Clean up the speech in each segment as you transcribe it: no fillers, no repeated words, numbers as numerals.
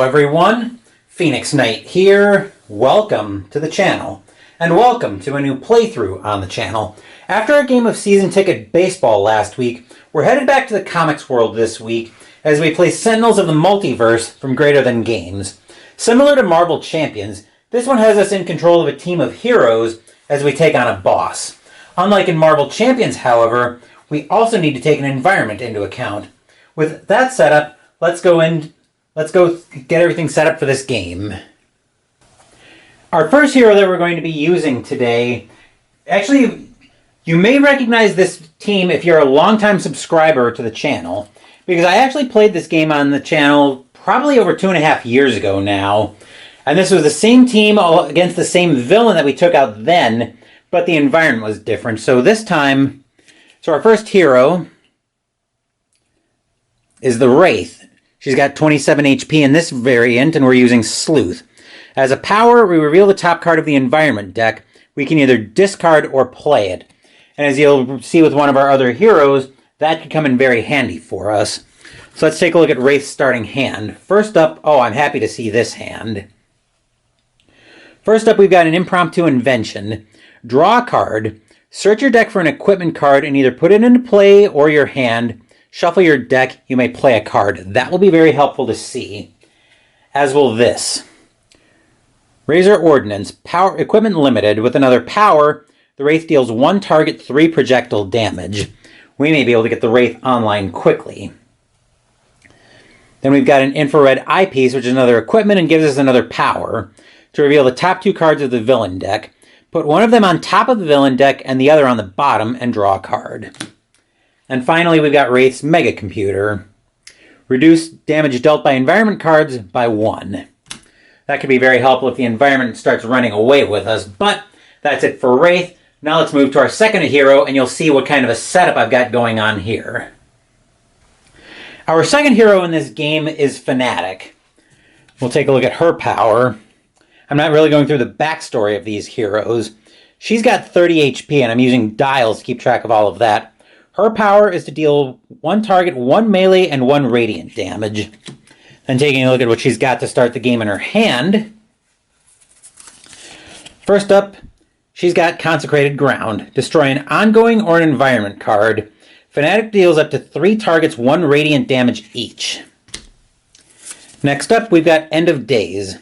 everyone, Phoenix Knight here. Welcome to the channel, and welcome to a new playthrough on the channel. After our game of season ticket baseball last week, we're headed back to the comics world this week as we play Sentinels of the Multiverse from Greater Than Games. Similar to Marvel Champions, this one has us in control of a team of heroes as we take on a boss. Unlike in Marvel Champions, however, we also need to take an environment into account. With that setup, let's go get everything set up for this game. Our first hero that we're going to be using today, actually, you may recognize this team if you're a longtime subscriber to the channel, because I actually played this game on the channel probably over 2.5 years ago now, and this was the same team against the same villain that we took out then, but the environment was different. So this time, our first hero is the Wraith. She's got 27 HP in this variant, and we're using Sleuth. As a power, we reveal the top card of the environment deck. We can either discard or play it. And as you'll see with one of our other heroes, that could come in very handy for us. So let's take a look at Wraith's starting hand. First up, I'm happy to see this hand. First up, we've got an impromptu invention. Draw a card, search your deck for an equipment card, and either put it into play or your hand. Shuffle your deck, you may play a card. That will be very helpful to see, as will this. Razor Ordnance, power equipment limited. With another power, the Wraith deals 1 target 3 projectile damage. We may be able to get the Wraith online quickly. Then we've got an infrared eyepiece, which is another equipment and gives us another power to reveal the top 2 cards of the villain deck. Put one of them on top of the villain deck and the other on the bottom and draw a card. And finally, we've got Wraith's Mega Computer. Reduce damage dealt by environment cards by 1. That could be very helpful if the environment starts running away with us, but that's it for Wraith. Now let's move to our second hero, and you'll see what kind of a setup I've got going on here. Our second hero in this game is Fanatic. We'll take a look at her power. I'm not really going through the backstory of these heroes. She's got 30 HP, and I'm using dials to keep track of all of that. Her power is to deal 1 target, 1 melee, and 1 radiant damage. Then taking a look at what she's got to start the game in her hand. First up, she's got Consecrated Ground. Destroy an ongoing or an environment card. Fanatic deals up to 3 targets 1 radiant damage each. Next up, we've got End of Days.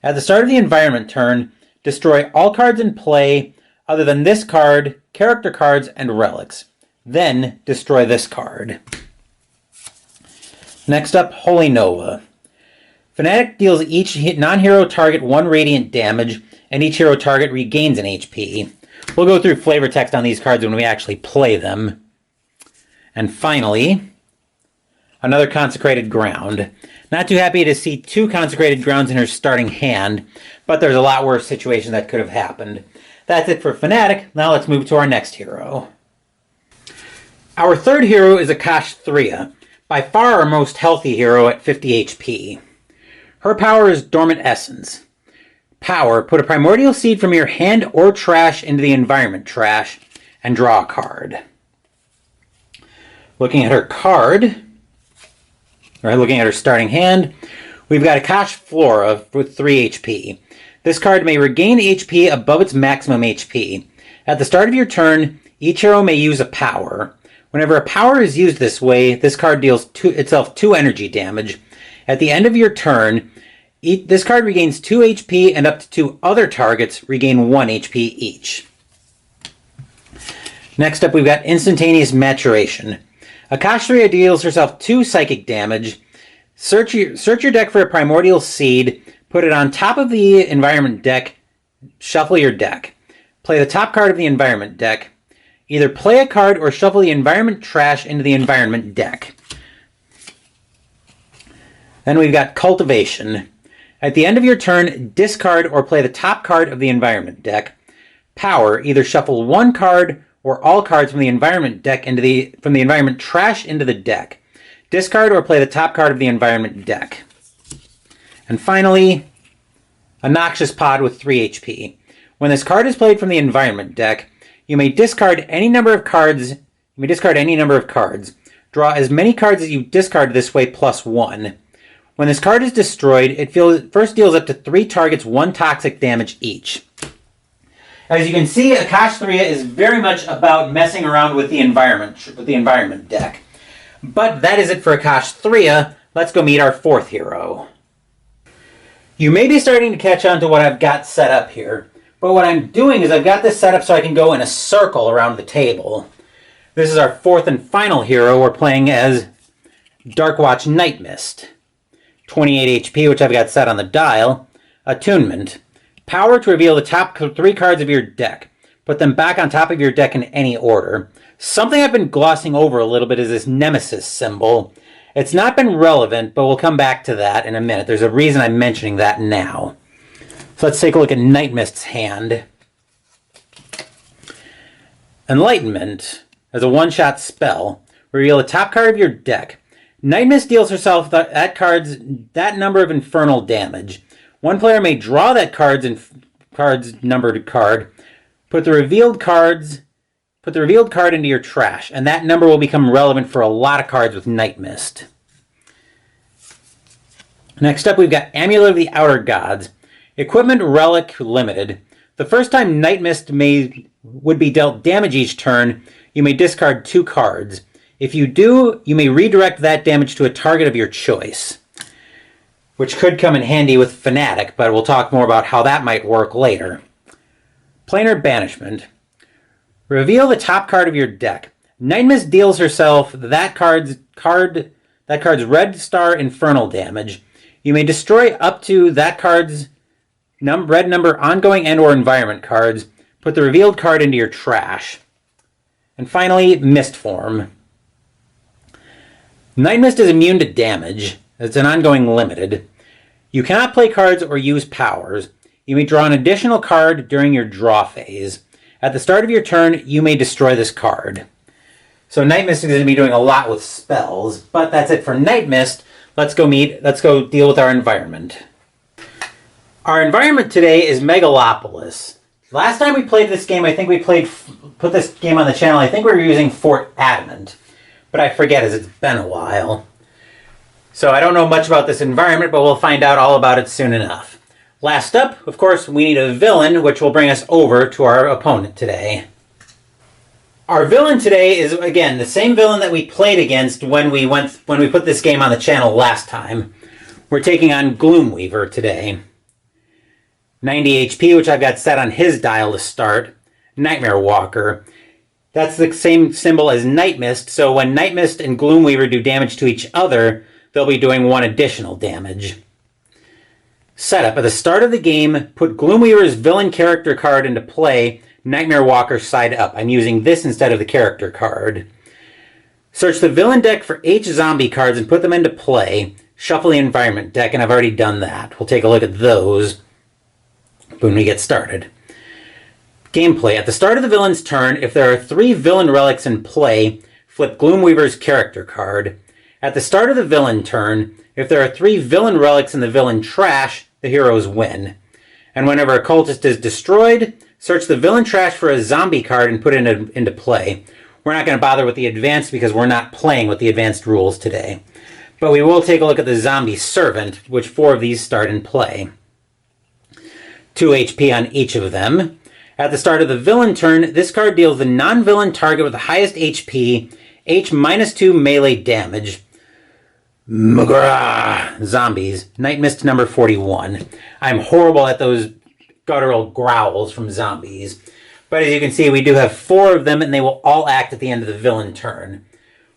At the start of the environment turn, destroy all cards in play other than this card, character cards, and relics. Then destroy this card. Next up, Holy Nova. Fanatic deals each non-hero target 1 radiant damage, and each hero target regains an HP. We'll go through flavor text on these cards when we actually play them. And finally, another Consecrated Ground. Not too happy to see 2 Consecrated Grounds in her starting hand, but there's a lot worse situation that could have happened. That's it for Fanatic. Now let's move to our next hero. Our third hero is Akash'Thriya, by far our most healthy hero at 50 HP. Her power is Dormant Essence. Power, put a primordial seed from your hand or trash into the environment trash and draw a card. Looking at her starting hand, we've got Akash'Thriya with 3 HP. This card may regain HP above its maximum HP. At the start of your turn, each hero may use a power. Whenever a power is used this way, this card deals itself 2 energy damage. At the end of your turn, this card regains 2 HP, and up to 2 other targets regain 1 HP each. Next up, we've got Instantaneous Maturation. Akash'Thriya deals herself 2 psychic damage. Search your deck for a primordial seed, put it on top of the environment deck, shuffle your deck. Play the top card of the environment deck. Either play a card or shuffle the environment trash into the environment deck. Then we've got Cultivation. At the end of your turn, discard or play the top card of the environment deck. Power, either shuffle 1 card or all cards from the environment deck from the environment trash into the deck. Discard or play the top card of the environment deck. And finally, a Noxious Pod with 3 HP. When this card is played from the environment deck, you may discard any number of cards. Draw as many cards as you discard this way plus 1. When this card is destroyed, it first deals up to 3 targets 1 toxic damage each. As you can see, Akash'Thriya is very much about messing around with the environment deck. But that is it for Akash'Thriya. Let's go meet our 4th hero. You may be starting to catch on to what I've got set up here, but what I'm doing is I've got this set up so I can go in a circle around the table. This is our 4th and final hero. We're playing as Darkwatch Nightmist. 28 HP, which I've got set on the dial. Attunement. Power to reveal the top 3 cards of your deck. Put them back on top of your deck in any order. Something I've been glossing over a little bit is this Nemesis symbol. It's not been relevant, but we'll come back to that in a minute. There's a reason I'm mentioning that now. So let's take a look at Nightmist's hand. Enlightenment. As a one-shot spell, reveal the top card of your deck. Nightmist deals herself that number of infernal damage. One player may draw that card's numbered card. Put the revealed card into your trash, and that number will become relevant for a lot of cards with Nightmist. Next up, we've got Amulet of the Outer Gods. Equipment Relic Limited. The first time Nightmist would be dealt damage each turn, you may discard 2 cards. If you do, you may redirect that damage to a target of your choice, which could come in handy with Fanatic, but we'll talk more about how that might work later. Planar Banishment. Reveal the top card of your deck. Nightmist deals herself that card's red star infernal damage. You may destroy up to that card's red number ongoing and or environment cards. Put the revealed card into your trash. And finally, Mist Form. Nightmist is immune to damage. It's an ongoing limited. You cannot play cards or use powers. You may draw an additional card during your draw phase. At the start of your turn, you may destroy this card. So Nightmist is going to be doing a lot with spells, but that's it for Nightmist. Let's go deal with our environment. Our environment today is Megalopolis. Last time we played this game, I think we put this game on the channel, I think we were using Fort Adamant. But I forget as it's been a while. So I don't know much about this environment, but we'll find out all about it soon enough. Last up, of course, we need a villain, which will bring us over to our opponent today. Our villain today is, again, the same villain that we played against when we put this game on the channel last time. We're taking on Gloomweaver today. 90 HP, which I've got set on his dial to start. Nightmare Walker. That's the same symbol as Nightmist, so when Nightmist and Gloomweaver do damage to each other, they'll be doing 1 additional damage. Setup. At the start of the game, put Gloomweaver's villain character card into play, Nightmare Walker side up. I'm using this instead of the character card. Search the villain deck for H zombie cards and put them into play. Shuffle the environment deck, and I've already done that. We'll take a look at those when we get started. Gameplay. At the start of the villain's turn, if there are 3 villain relics in play, flip Gloomweaver's character card. At the start of the villain turn, if there are 3 villain relics in the villain trash, the heroes win. And whenever a cultist is destroyed, search the villain trash for a zombie card and put it into play. We're not going to bother with the advanced because we're not playing with the advanced rules today. But we will take a look at the zombie servant, which 4 of these start in play. 2 HP on each of them. At the start of the villain turn, this card deals the non-villain target with the highest HP, H -2 melee damage. Zombies. Nightmist number 41. I'm horrible at those guttural growls from zombies. But as you can see, we do have 4 of them, and they will all act at the end of the villain turn.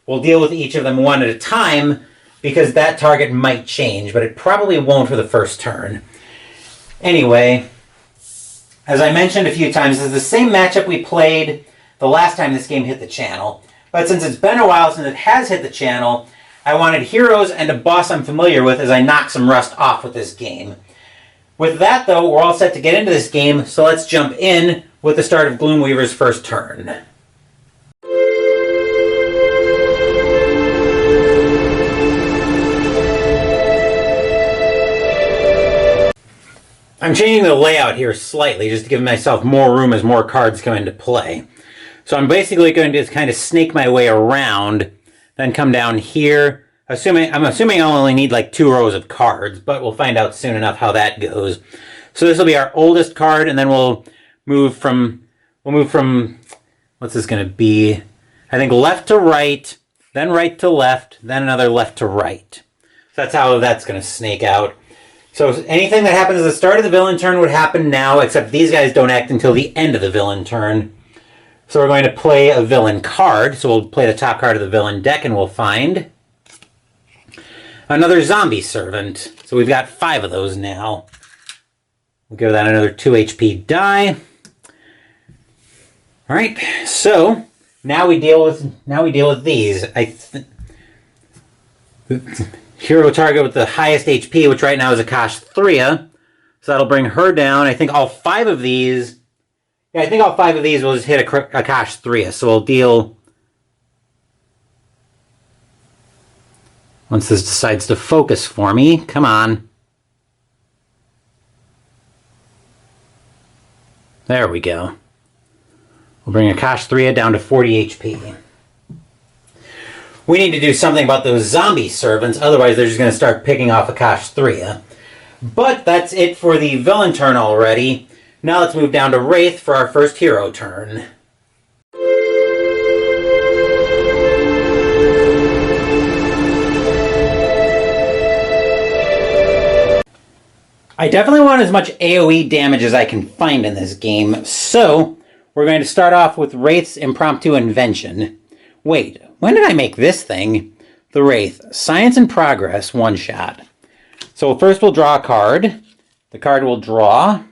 We'll deal with each of them one at a time, because that target might change, but it probably won't for the first turn. Anyway, as I mentioned a few times, this is the same matchup we played the last time this game hit the channel. But since it's been a while since it has hit the channel, I wanted heroes and a boss I'm familiar with as I knock some rust off with this game. With that, though, we're all set to get into this game, so let's jump in with the start of Gloomweaver's first turn. I'm changing the layout here slightly just to give myself more room as more cards come into play. So I'm basically going to kind of snake my way around, then come down here, I'm assuming I'll only need like 2 rows of cards, but we'll find out soon enough how that goes. So this will be our oldest card, and then we'll move from what's this going to be? I think left to right, then right to left, then another left to right. So that's how that's going to snake out. So anything that happens at the start of the villain turn would happen now, except these guys don't act until the end of the villain turn. So we're going to play a villain card. So we'll play the top card of the villain deck, and we'll find another zombie servant. So we've got 5 of those now. We'll give that another 2 HP die. All right, so now we deal with these. Hero target with the highest HP, which right now is Akash'Thriya. So that'll bring her down. I think all 5 of these. Yeah, I think all 5 of these will just hit Akash'Thriya. So we'll deal. Once this decides to focus for me, come on. There we go. We'll bring Akash'Thriya down to 40 HP. We need to do something about those zombie servants, otherwise they're just going to start picking off Akash'Thriya. But that's it for the villain turn already. Now let's move down to Wraith for our first hero turn. I definitely want as much AoE damage as I can find in this game, so we're going to start off with Wraith's impromptu invention. Wait, when did I make this thing? The Wraith, Science in Progress, 1-shot. So first we'll draw a card. The card will draw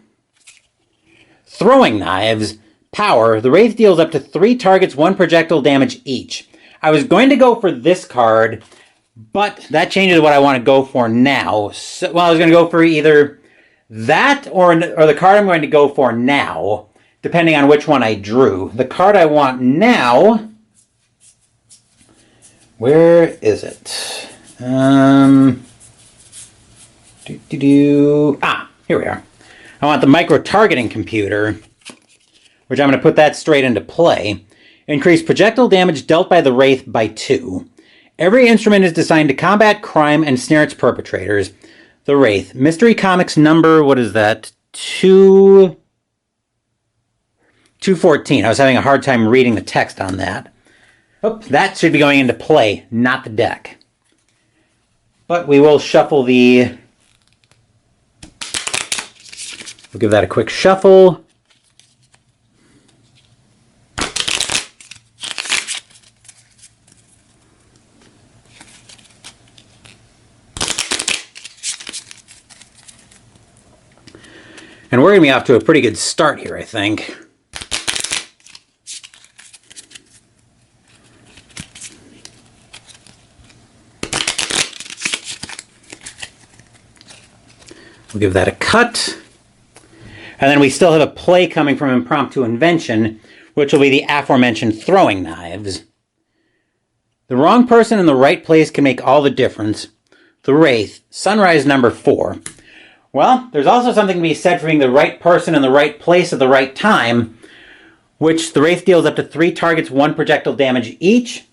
Throwing Knives, Power. The Wraith deals up to 3 targets 1 projectile damage each. I was going to go for this card, but that changes what I want to go for now. So, well, I was going to go for either that or the card I'm going to go for now, depending on which one I drew. The card I want now... Where is it? Here we are. I want the micro-targeting computer, which I'm going to put that straight into play. Increase projectile damage dealt by the Wraith by 2. Every instrument is designed to combat crime and snare its perpetrators. The Wraith. Mystery Comics number, what is that? 214. I was having a hard time reading the text on that. Oh, that should be going into play, not the deck. But we will shuffle the... We'll give that a quick shuffle. And we're going to be off to a pretty good start here, I think. We'll give that a cut. And then we still have a play coming from Impromptu Invention, which will be the aforementioned Throwing Knives. The wrong person in the right place can make all the difference. The Wraith, Sunrise number 4. Well, there's also something to be said for being the right person in the right place at the right time, which the Wraith deals up to 3 targets 1 projectile damage each.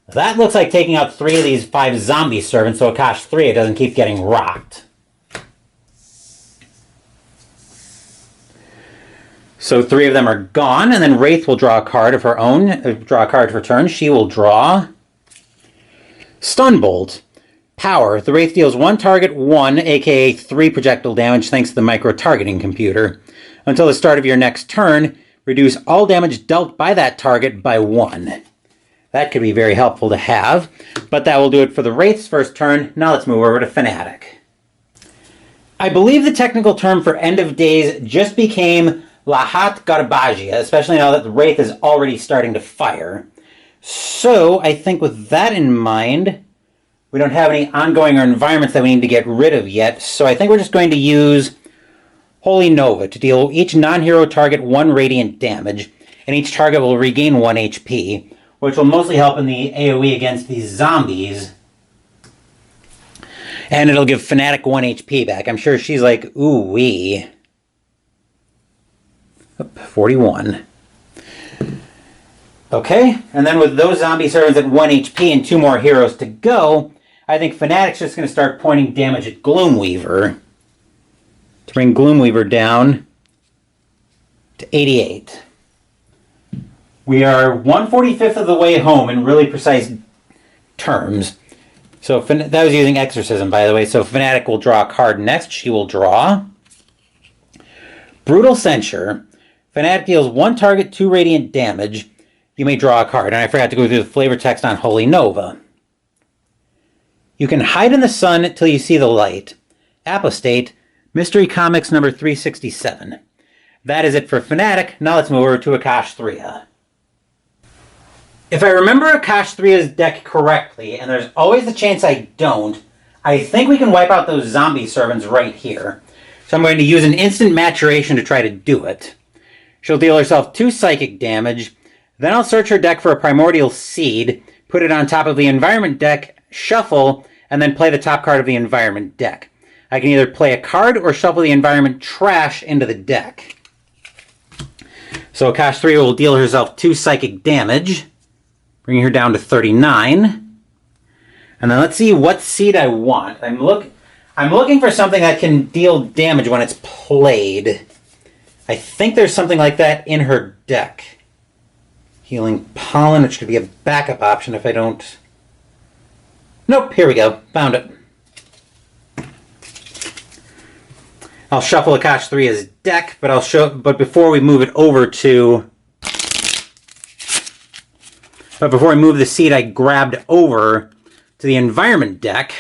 That looks like taking out 3 of these 5 zombie servants so Akash'Thriya doesn't keep getting rocked. So 3 of them are gone, and then Wraith will draw a card of her own, draw a card for turn. She will draw Stunbolt. Power. The Wraith deals 1 target 1, aka 3 projectile damage thanks to the micro-targeting computer. Until the start of your next turn, reduce all damage dealt by that target by 1. That could be very helpful to have, but that will do it for the Wraith's first turn. Now let's move over to Fanatic. I believe the technical term for end of days just became Lahat Garbagia, especially now that the Wraith is already starting to fire. So I think with that in mind, we don't have any ongoing or environments that we need to get rid of yet, so I think we're just going to use Holy Nova to deal each non-hero target 1 radiant damage, and each target will regain 1 HP, which will mostly help in the AoE against these zombies. And it'll give Fanatic 1 HP back. I'm sure she's like, ooh-wee. 41. Okay, and then with those zombie servants at 1 HP and 2 more heroes to go, I think Fanatic's just going to start pointing damage at Gloomweaver to bring Gloomweaver down to 88. We are 1/45th of the way home in really precise terms. So that was using Exorcism, by the way. So Fanatic will draw a card next. She will draw Brutal Censure. Fanatic deals 1 target, 2 radiant damage. You may draw a card. And I forgot to go through the flavor text on Holy Nova. You can hide in the sun till you see the light. Apostate, Mystery Comics number 367. That is it for Fanatic. Now let's move over to Akash'Thriya. If I remember Akash'Thriya's deck correctly, and there's always the chance I don't, I think we can wipe out those zombie servants right here. So I'm going to use an instant maturation to try to do it. She'll deal herself 2 psychic damage. Then I'll search her deck for a primordial seed, put it on top of the environment deck, shuffle, and then play the top card of the environment deck. I can either play a card or shuffle the environment trash into the deck. So Akash'Thriya will deal herself 2 psychic damage, bringing her down to 39. And then let's see what seed I want. I'm looking for something that can deal damage when it's played. I think there's something like that in her deck. Healing Pollen, which could be a backup option if I don't... Nope, here we go. Found it. I'll shuffle Akash'Thriya's deck, but before we move it over to... But before I move the seed I grabbed over to the environment deck...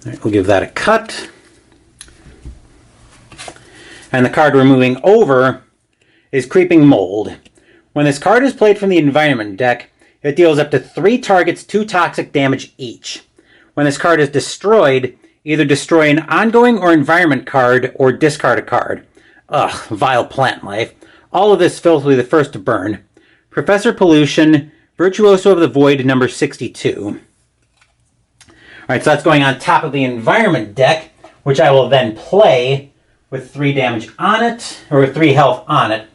Alright, we'll give that a cut. And the card we're moving over is Creeping Mold. When this card is played from the environment deck, it deals up to 3 targets 2 toxic damage each. When this card is destroyed, either destroy an ongoing or environment card or discard a card. Ugh, vile plant life. All of this filth will be the first to burn. Professor Pollution, Virtuoso of the Void, number 62. Alright, so that's going on top of the environment deck, which I will then play with 3 damage on it, or with 3 health on it.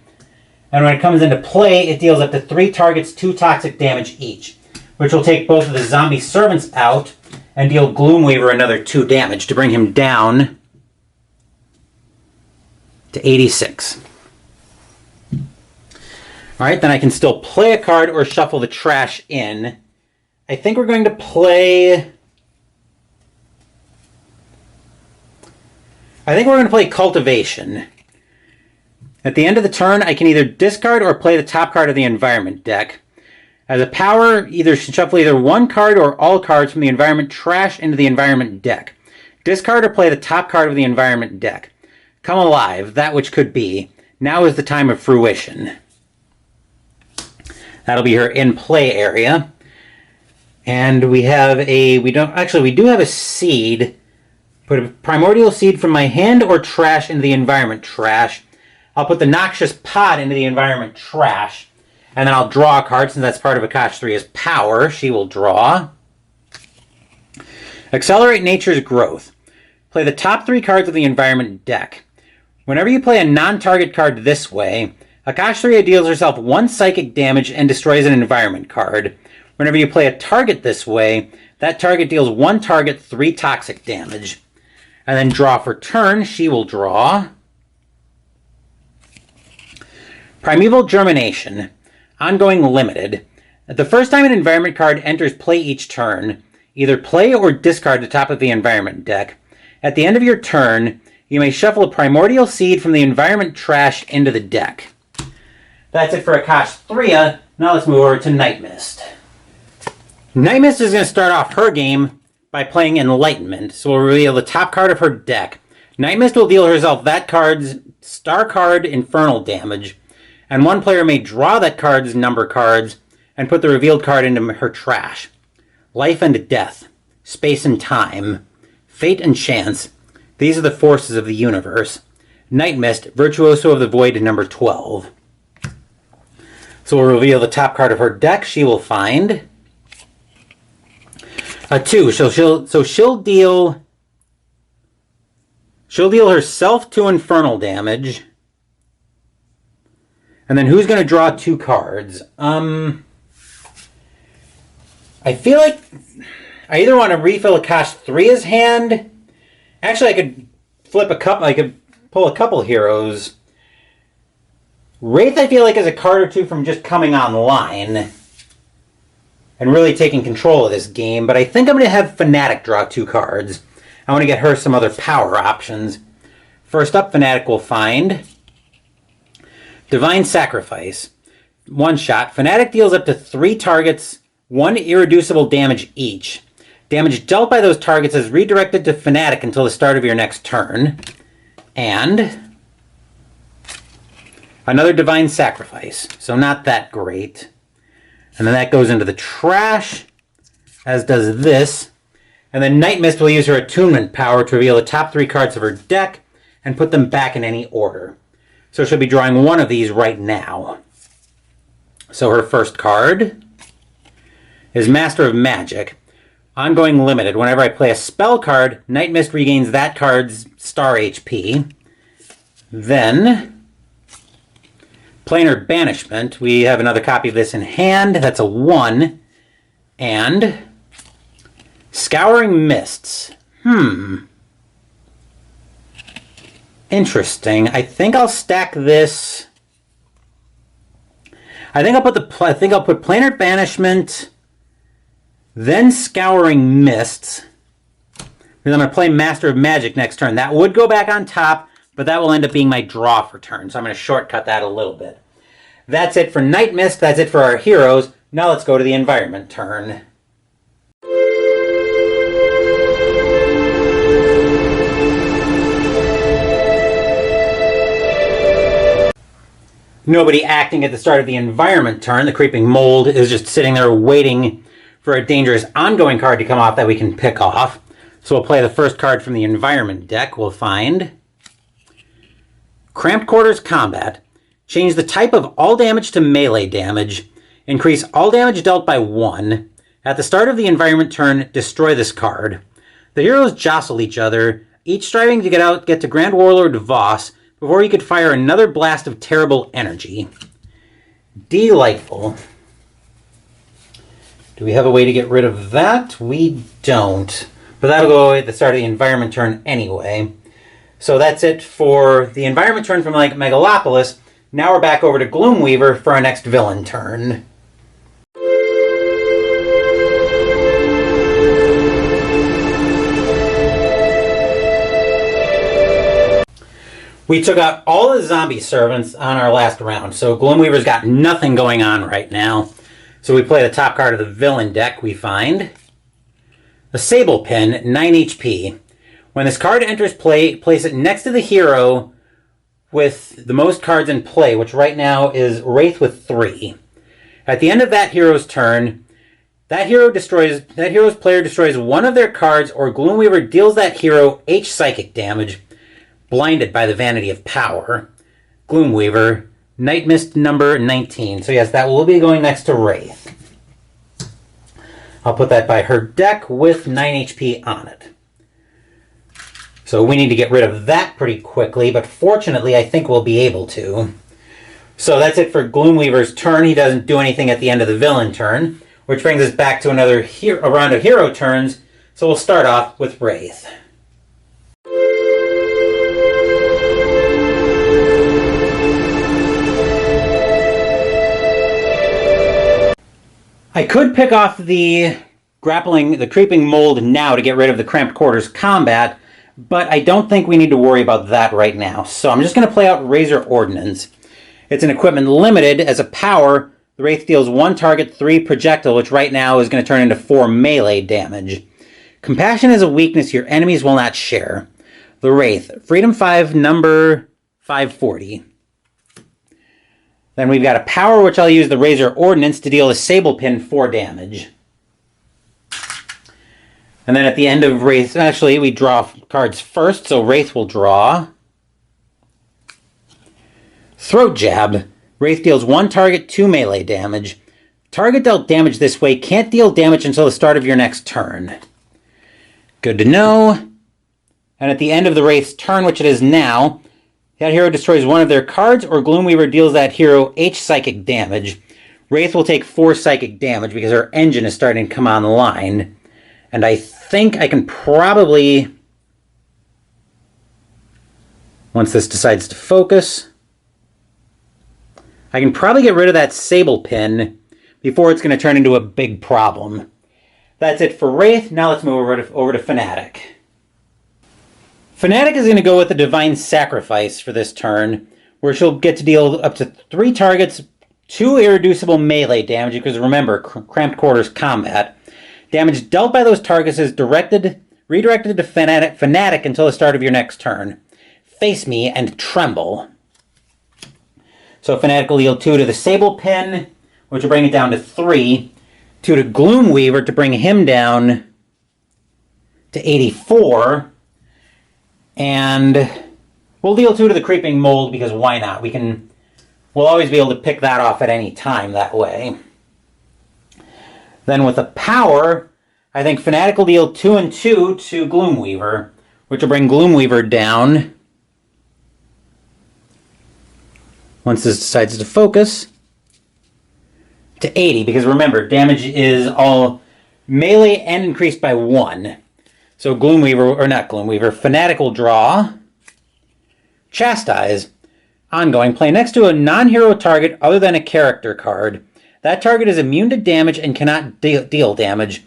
And when it comes into play, it deals up to 3 targets 2 toxic damage each, which will take both of the zombie servants out and deal Gloomweaver another 2 damage to bring him down to 86. Alright, then I can still play a card or shuffle the trash in. I think we're going to play... Cultivation. At the end of the turn, I can either discard or play the top card of the environment deck. As a power, shuffle either 1 card or all cards from the environment trash into the environment deck. Discard or play the top card of the environment deck. Come alive, that which could be. Now is the time of fruition. That'll be her in-play area. And we have we do have a seed. Put a primordial seed from my hand or trash into the environment trash. I'll put the noxious pod into the environment trash. And then I'll draw a card since that's part of Akash'Thriya's power. She will draw. Accelerate nature's growth. Play the top 3 cards of the environment deck. Whenever you play a non-target card this way, Akash'Thriya deals herself 1 psychic damage and destroys an environment card. Whenever you play a target this way, that target deals 1 target 3 toxic damage. And then draw for turn, she will draw. Primeval Germination. Ongoing limited. The first time an environment card enters play each turn, either play or discard the top of the environment deck. At the end of your turn, you may shuffle a primordial seed from the environment trash into the deck. That's it for Akash'Thriya. Now let's move over to Nightmist. Nightmist is going to start off her game by playing Enlightenment, so we'll reveal the top card of her deck. Nightmist will deal herself that card's star card infernal damage, and 1 player may draw that card's number cards and put the revealed card into her trash. Life and death, space and time, fate and chance, these are the forces of the universe. Nightmist, Virtuoso of the Void, number 12. So we'll reveal the top card of her deck. She will find a 2. So she'll deal She'll deal herself 2 infernal damage. And then who's going to draw 2 cards? I feel like I either want to refill Akash'Thriya's hand. Actually, I could flip a couple. I could pull a couple heroes. Wraith, I feel like, is a card or 2 from just coming online and really taking control of this game. But I think I'm going to have Fanatic draw 2 cards. I want to get her some other power options. First up, Fanatic will find Divine Sacrifice. 1 shot. Fanatic deals up to 3 targets 1 irreducible damage each. Damage dealt by those targets is redirected to Fanatic until the start of your next turn. And another Divine Sacrifice. So not that great. And then that goes into the trash, as does this. And then Nightmist will use her attunement power to reveal the top 3 cards of her deck and put them back in any order. So she'll be drawing 1 of these right now. So her first card is Master of Magic. Ongoing limited. Whenever I play a spell card, Nightmist regains that card's star HP. Then, Planar Banishment. We have another copy of this in hand. That's a 1. And Scouring Mists. Interesting. I think I'll stack this. I think I'll put Planar Banishment, then Scouring Mists. Because I'm going to play Master of Magic next turn. That would go back on top, but that will end up being my draw for turn. So I'm going to shortcut that a little bit. That's it for Nightmist. That's it for our heroes. Now let's go to the environment turn. Nobody acting at the start of the environment turn. The Creeping Mold is just sitting there waiting for a dangerous ongoing card to come off that we can pick off. So we'll play the first card from the environment deck. We'll find Cramped Quarters Combat. Change the type of all damage to melee damage. Increase all damage dealt by 1. At the start of the environment turn, destroy this card. The heroes jostle each other, each striving to get to Grand Warlord Voss before he could fire another blast of terrible energy. Delightful. Do we have a way to get rid of that? We don't. But that'll go away at the start of the environment turn anyway. So that's it for the environment turn from Megalopolis. Now we're back over to Gloomweaver for our next villain turn. We took out all the zombie servants on our last round, so Gloomweaver's got nothing going on right now. So we play the top card of the villain deck. We find a Sable Pin, 9 HP. When this card enters play, place it next to the hero with the most cards in play, which right now is Wraith with 3. At the end of that hero's turn, that hero's player destroys 1 of their cards, or Gloomweaver deals that hero H psychic damage, blinded by the Vanity of Power. Gloomweaver, Nightmist number 19. So yes, that will be going next to Wraith. I'll put that by her deck with 9 HP on it. So we need to get rid of that pretty quickly, but fortunately I think we'll be able to. So that's it for Gloomweaver's turn. He doesn't do anything at the end of the villain turn, which brings us back to another round of hero turns. So we'll start off with Wraith. I could pick off the Creeping Mold now to get rid of the Cramped Quarters Combat, but I don't think we need to worry about that right now. So I'm just going to play out Razor Ordnance. It's an equipment limited. As a power, the Wraith deals 1 target 3 projectile, which right now is going to turn into 4 melee damage. Compassion is a weakness your enemies will not share. The Wraith, Freedom 5, number 540. Then we've got a power, which I'll use the Razor Ordnance to deal a Sable Pin 4 damage. And then at the end of Wraith, actually we draw cards first, so Wraith will draw Throat Jab. Wraith deals 1 target 2 melee damage. Target dealt damage this way can't deal damage until the start of your next turn. Good to know. And at the end of the Wraith's turn, which it is now, that hero destroys one of their cards, or Gloomweaver deals that hero H psychic damage. Wraith will take 4 psychic damage because her engine is starting to come online. And I think I can probably, once this decides to focus, I can probably get rid of that Sable Pin before it's going to turn into a big problem. That's it for Wraith. Now let's move over to Fanatic. Fanatic is going to go with the Divine Sacrifice for this turn, where she'll get to deal up to 3 targets 2 irreducible melee damage, because remember, Cramped Quarters combat. Damage dealt by those targets is redirected to Fanatic until the start of your next turn. Face me and tremble. So Fanatic will deal 2 to the Sable Pin, which will bring it down to 3. 2 to Gloomweaver to bring him down to 84. And we'll deal 2 to the Creeping Mold, because why not? We'll always be able to pick that off at any time that way. Then with the power, I think Fanatic will deal 2 and 2 to Gloomweaver, which will bring Gloomweaver down, once this decides to focus, to 80, because remember, damage is all melee and increased by 1. So Fanatic will draw Chastise. Ongoing. Play next to a non-hero target other than a character card. That target is immune to damage and cannot deal damage.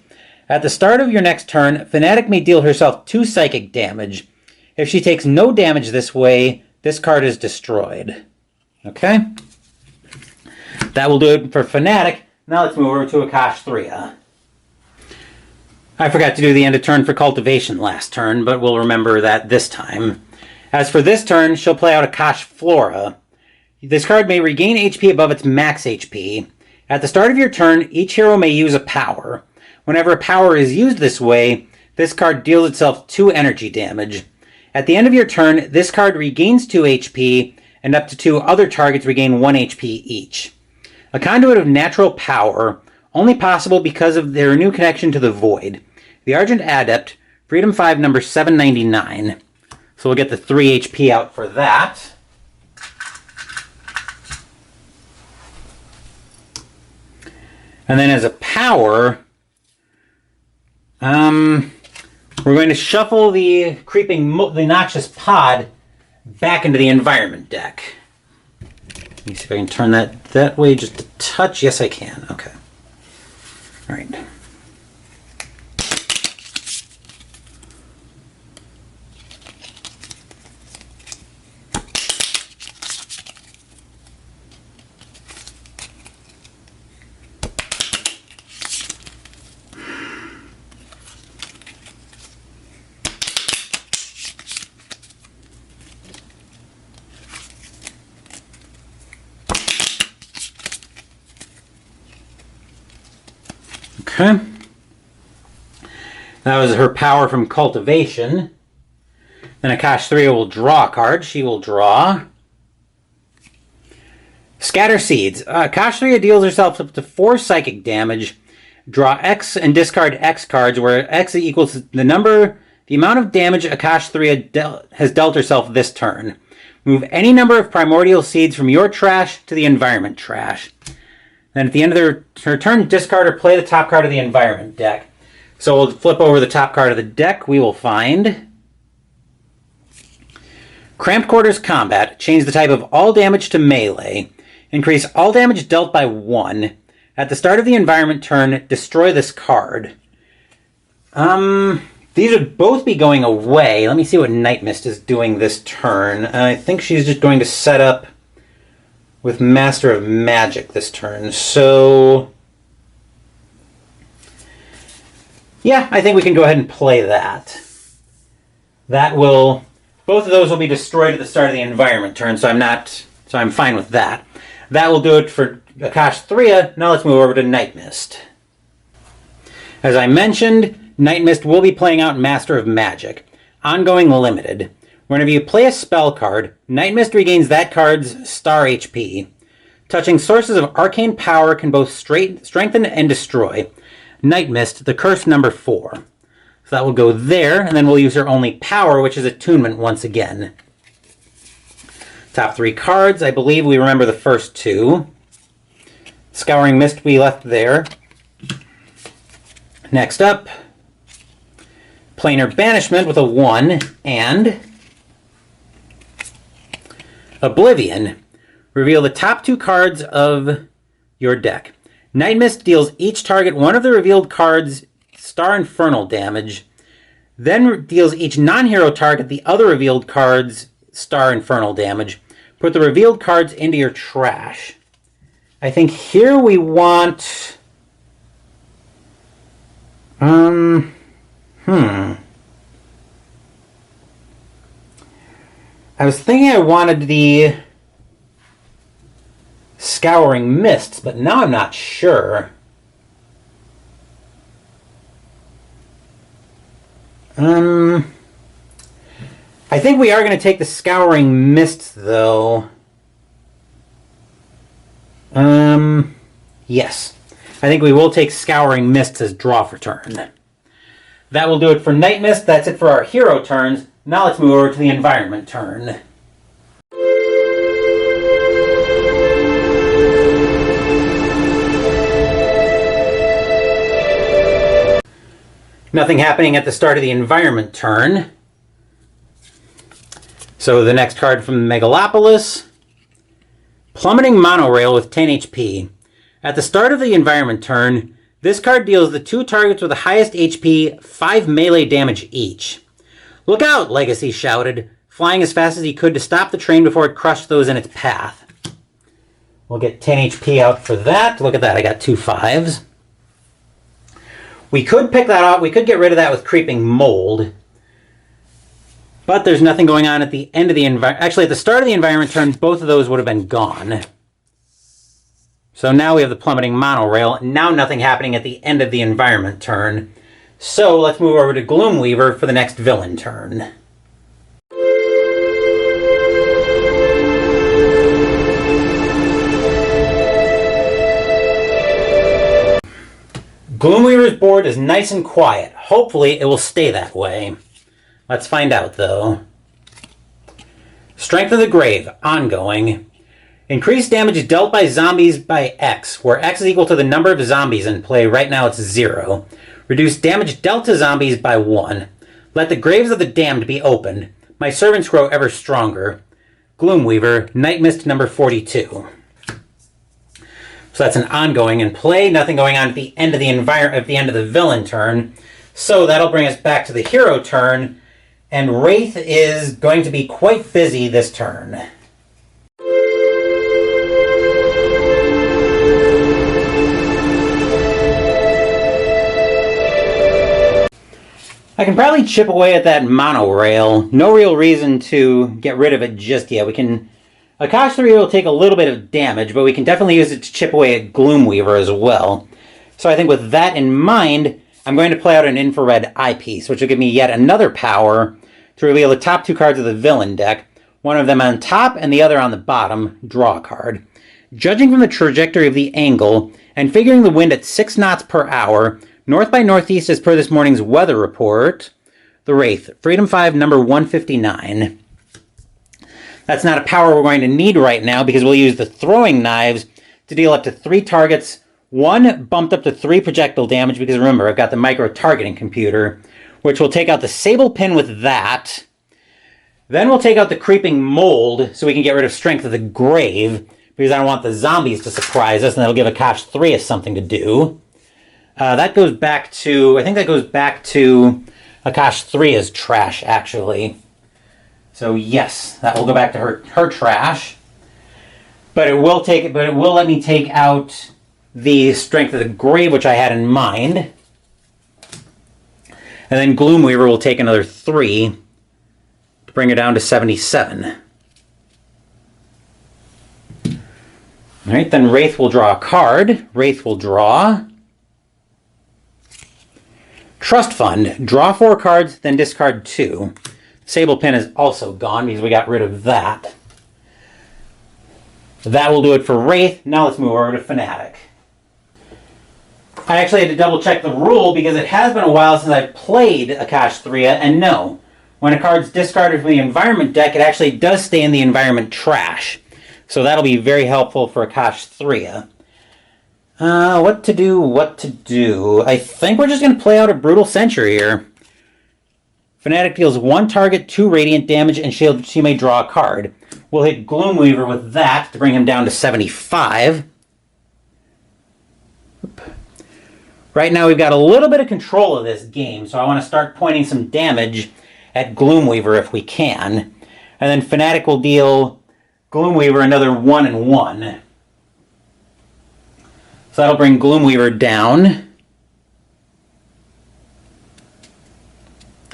At the start of your next turn, Fanatic may deal herself 2 psychic damage. If she takes no damage this way, this card is destroyed. Okay? That will do it for Fanatic. Now let's move over to Akash'Thriya. I forgot to do the end of turn for Cultivation last turn, but we'll remember that this time. As for this turn, she'll play out Akash'Thriya. This card may regain HP above its max HP. At the start of your turn, each hero may use a power. Whenever a power is used this way, this card deals itself 2 energy damage. At the end of your turn, this card regains 2 HP, and up to 2 other targets regain 1 HP each. A conduit of natural power, only possible because of their new connection to the Void. The Argent Adept, Freedom 5, number 799. So we'll get the 3 HP out for that. And then as a power, we're going to shuffle the the Noxious Pod back into the environment deck. Let me see if I can turn that way just a touch. Yes, I can. Okay. All right. Okay. That was her power from Cultivation. Then Akash'Thriya will draw a card. She will draw Scatter Seeds. Akash'Thriya deals herself up to 4 psychic damage. Draw X and discard X cards, where X equals the amount of damage Akash'Thriya has dealt herself this turn. Move any number of primordial seeds from your trash to the environment trash. Then at the end of her turn, discard or play the top card of the environment deck. So we'll flip over the top card of the deck. We will find Cramped Quarters Combat. Change the type of all damage to melee. Increase all damage dealt by 1. At the start of the environment turn, destroy this card. These would both be going away. Let me see what Nightmist is doing this turn. I think she's just going to set up with Master of Magic this turn. So yeah, I think we can go ahead and play that. Both of those will be destroyed at the start of the environment turn, so I'm fine with that. That will do it for Akash'Thriya. Now let's move over to Nightmist. As I mentioned, Nightmist will be playing out Master of Magic. Ongoing limited. Whenever you play a spell card, Nightmist regains that card's star HP. Touching sources of arcane power can both strengthen and destroy. Nightmist, the curse number 4. So that will go there, and then we'll use her only power, which is Attunement once again. Top 3 cards, I believe we remember the first 2. Scouring Mist we left there. Next up, Planar Banishment with a 1, and Oblivion. Reveal the top 2 cards of your deck. Nightmist deals each target one of the revealed cards Star Infernal damage, then deals each non-hero target the other revealed cards Star Infernal damage. Put the revealed cards into your trash. I think here we want... I was thinking I wanted the Scouring Mists, but now I'm not sure. I think we are going to take the Scouring Mists, though. Yes. I think we will take Scouring Mists as draw for turn. That will do it for Nightmist. That's it for our hero turns. Now let's move over to the environment turn. Nothing happening at the start of the environment turn. So the next card from Megalopolis, Plummeting Monorail with 10 HP. At the start of the environment turn, this card deals the 2 targets with the highest HP 5 melee damage each. Look out, Legacy shouted, flying as fast as he could to stop the train before it crushed those in its path. We'll get 10 HP out for that. Look at that, I got 2 5s. We could pick that out. We could get rid of that with Creeping Mold. But there's nothing going on at the end of the environment. Actually, at the start of the environment turn, both of those would have been gone. So now we have the Plummeting Monorail. Now nothing happening at the end of the environment turn. So let's move over to Gloomweaver for the next villain turn. Gloomweaver's board is nice and quiet. Hopefully it will stay that way. Let's find out, though. Strength of the Grave, ongoing. Increased damage dealt by zombies by X, where X is equal to the number of zombies in play. Right now it's 0. Reduce damage dealt to zombies by 1. Let the graves of the damned be opened. My servants grow ever stronger. Gloomweaver, Nightmist number 42. So that's an ongoing in play. Nothing going on at the end of the at the end of the villain turn. So that'll bring us back to the hero turn. And Wraith is going to be quite busy this turn. I can probably chip away at that monorail. No real reason to get rid of it just yet. We can... Akash'Thriya will take a little bit of damage, but we can definitely use it to chip away at Gloomweaver as well. So I think with that in mind, I'm going to play out an infrared eyepiece, which will give me yet another power to reveal the top 2 cards of the villain deck, one of them on top and the other on the bottom. Draw a card. Judging from the trajectory of the angle, and figuring the wind at 6 knots per hour, north by northeast as per this morning's weather report, the Wraith, Freedom 5, number 159. That's not a power we're going to need right now because we'll use the throwing knives to deal up to 3 targets. 1 bumped up to 3 projectile damage because remember, I've got the micro targeting computer, which will take out the Sable Pin with that. Then we'll take out the Creeping Mold so we can get rid of Strength of the Grave because I don't want the zombies to surprise us and that'll give Akash'Thriya something to do. That goes back to, I think that goes back to Akash'Thriya's trash actually. So yes, that will go back to her trash. But it will let me take out the Strength of the Grave, which I had in mind. And then Gloomweaver will take another 3 to bring her down to 77. Alright, then Wraith will draw a card. Wraith will draw Trust Fund. Draw 4 cards, then discard 2. Sable Pin is also gone because we got rid of that. That will do it for Wraith. Now let's move over to Fanatic. I actually had to double check the rule because it has been a while since I've played Akash'Thriya, and no. When a card's discarded from the environment deck, it actually does stay in the environment trash. So that'll be very helpful for Akash'Thriya. What to do? I think we're just going to play out a Brutal Censure here. Fanatic deals 1 target, 2 radiant damage, and she may draw a card. We'll hit Gloomweaver with that to bring him down to 75. Right now we've got a little bit of control of this game, so I want to start pointing some damage at Gloomweaver if we can. And then Fanatic will deal Gloomweaver another 1 and 1. So that'll bring Gloomweaver down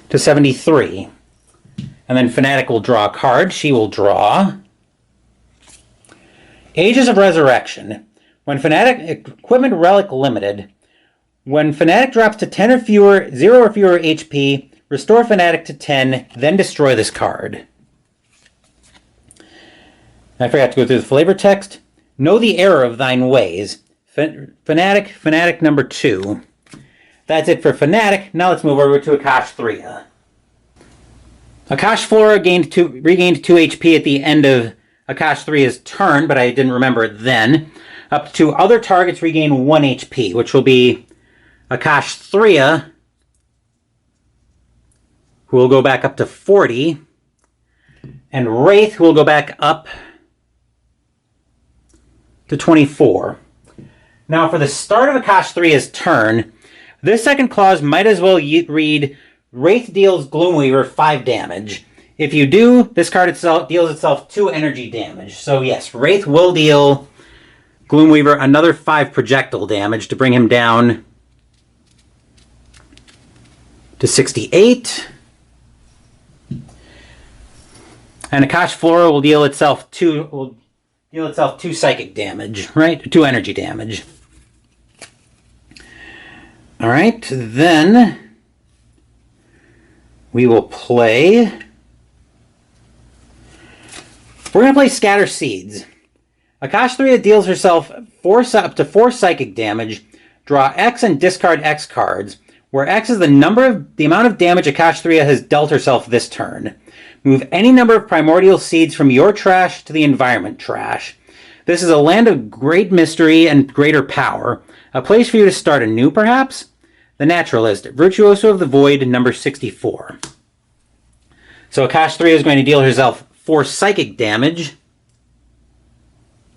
to 73. And then Fanatic will draw a card. She will draw Ages of Resurrection. When Fanatic Equipment Relic Limited. When Fanatic drops to 10 or fewer, 0 or fewer HP, restore Fanatic to 10, then destroy this card. I forgot to go through the flavor text. Know the error of thine ways. Fanatic number 2. That's it for Fanatic. Now let's move over to Akash'Thriya. Akash'Thriya regained 2 HP at the end of Akash'Thriya's turn, but I didn't remember it then. Up to other targets regain 1 HP, which will be Akash'Thriya, who will go back up to 40, and Wraith, who will go back up to 24. Now, for the start of Akash'Thriya's turn, this second clause might as well read, Wraith deals Gloomweaver 5 damage. If you do, this card itself deals itself 2 energy damage. So yes, Wraith will deal Gloomweaver another 5 projectile damage to bring him down to 68. And Akash'Thriya will deal itself 2 psychic damage, right? 2 energy damage. All right, then we will play. We're going to play Scatter Seeds. Akash'Thriya deals herself up to 4 psychic damage. Draw X and discard X cards, where X is the amount of damage Akash'Thriya has dealt herself this turn. Move any number of primordial seeds from your trash to the environment trash. This is a land of great mystery and greater power. A place for you to start anew, perhaps? The Naturalist, Virtuoso of the Void, number 64. So Akash'Thriya is going to deal herself 4 psychic damage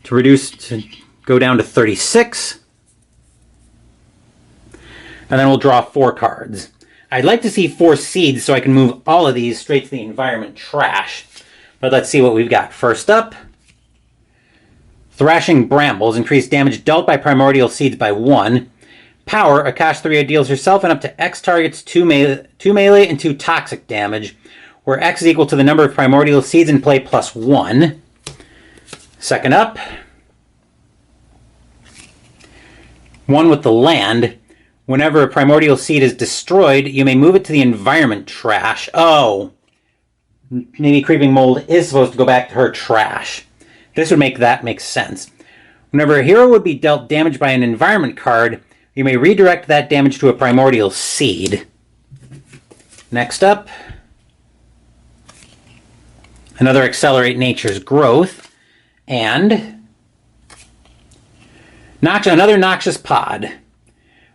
to go down to 36. And then we'll draw 4 cards. I'd like to see 4 seeds so I can move all of these straight to the environment trash. But let's see what we've got. First up, Thrashing Brambles. Increase damage dealt by primordial seeds by 1. Power, Akash'Thriya deals herself and up to X targets 2 melee and 2 toxic damage, where X is equal to the number of primordial seeds in play plus 1. Second up, one with the land. Whenever a primordial seed is destroyed, you may move it to the environment trash. Oh, maybe Creeping Mold is supposed to go back to her trash. This would make that make sense. Whenever a hero would be dealt damage by an environment card, you may redirect that damage to a primordial seed. Next up, another Accelerate Nature's Growth, and another Noxious Pod.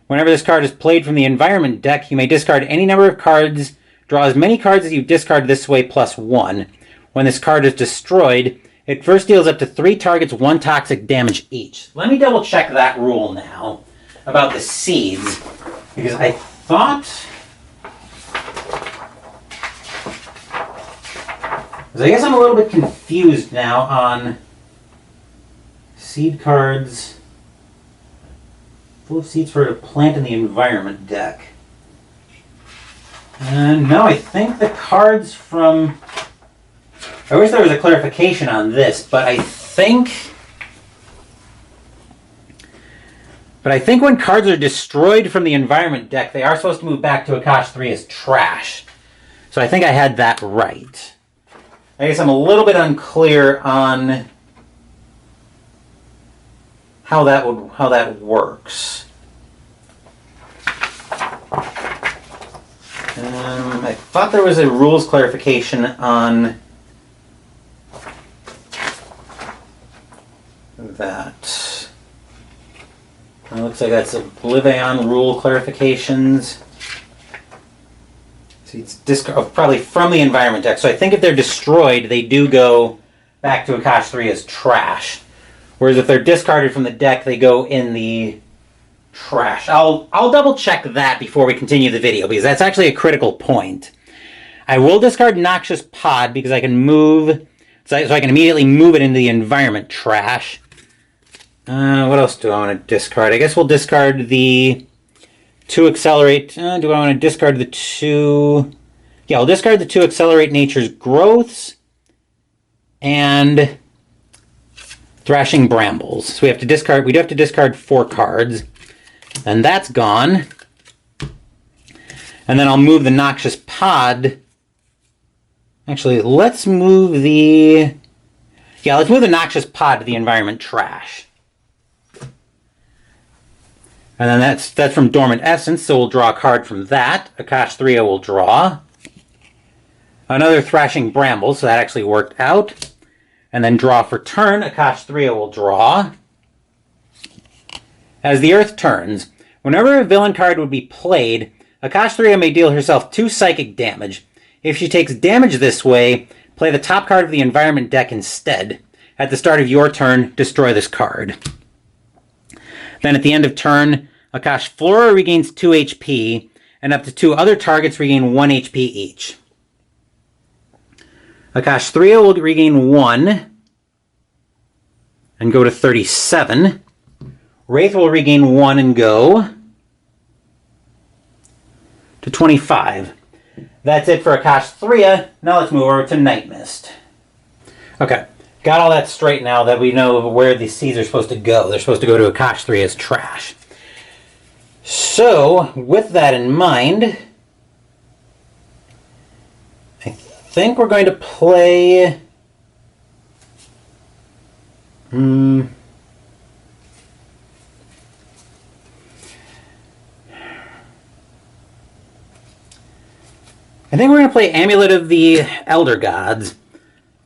Whenever this card is played from the environment deck, you may discard any number of cards, draw as many cards as you discard this way plus 1. When this card is destroyed, it first deals up to 3 targets 1 toxic damage each. Let me double check that rule now about the seeds, because I thought... I guess I'm a little bit confused now on seed cards. Full of seeds for a plant in the environment deck. No, I think the cards from... I wish there was a clarification on this, but I think when cards are destroyed from the environment deck, they are supposed to move back to Akash'Thriya's trash. So I think I had that right. I guess I'm a little bit unclear on how that works. I thought there was a rules clarification on that. It looks like that's Oblivion rule clarifications. So it's probably from the environment deck. So I think if they're destroyed, they do go back to Akash'Thriya's trash. Whereas if they're discarded from the deck, they go in the trash. I'll double check that before we continue the video, because that's actually a critical point. I will discard Noxious Pod because I can move, so I can immediately move it into the environment trash. What else do I want to discard? I guess we'll discard the 2 Accelerate. Do I want to discard the 2? Yeah, I'll discard the 2 Accelerate Nature's Growths and Thrashing Brambles. So we have to discard. We do have to discard 4 cards, and that's gone. And then I'll move the Noxious Pod. Actually, let's move the. Yeah, let's move the Noxious Pod to the environment trash. And then that's from Dormant Essence, so we'll draw a card from that. Akash'Thriya will draw. Another Thrashing Bramble, so that actually worked out. And then draw for turn, Akash'Thriya will draw. As the Earth turns, whenever a villain card would be played, Akash'Thriya may deal herself 2 psychic damage. If she takes damage this way, play the top card of the environment deck instead. At the start of your turn, destroy this card. Then at the end of turn, Akash'Thriya regains 2 HP, and up to 2 other targets regain 1 HP each. Akash'Thriya will regain 1 and go to 37. Wraith will regain 1 and go to 25. That's it for Akash'Thriya. Now let's move over to Nightmist. Okay, got all that straight now that we know where the seeds are supposed to go. They're supposed to go to Akash'Thriya's trash. So, with that in mind, I think we're going to play. I think we're going to play Amulet of the Elder Gods.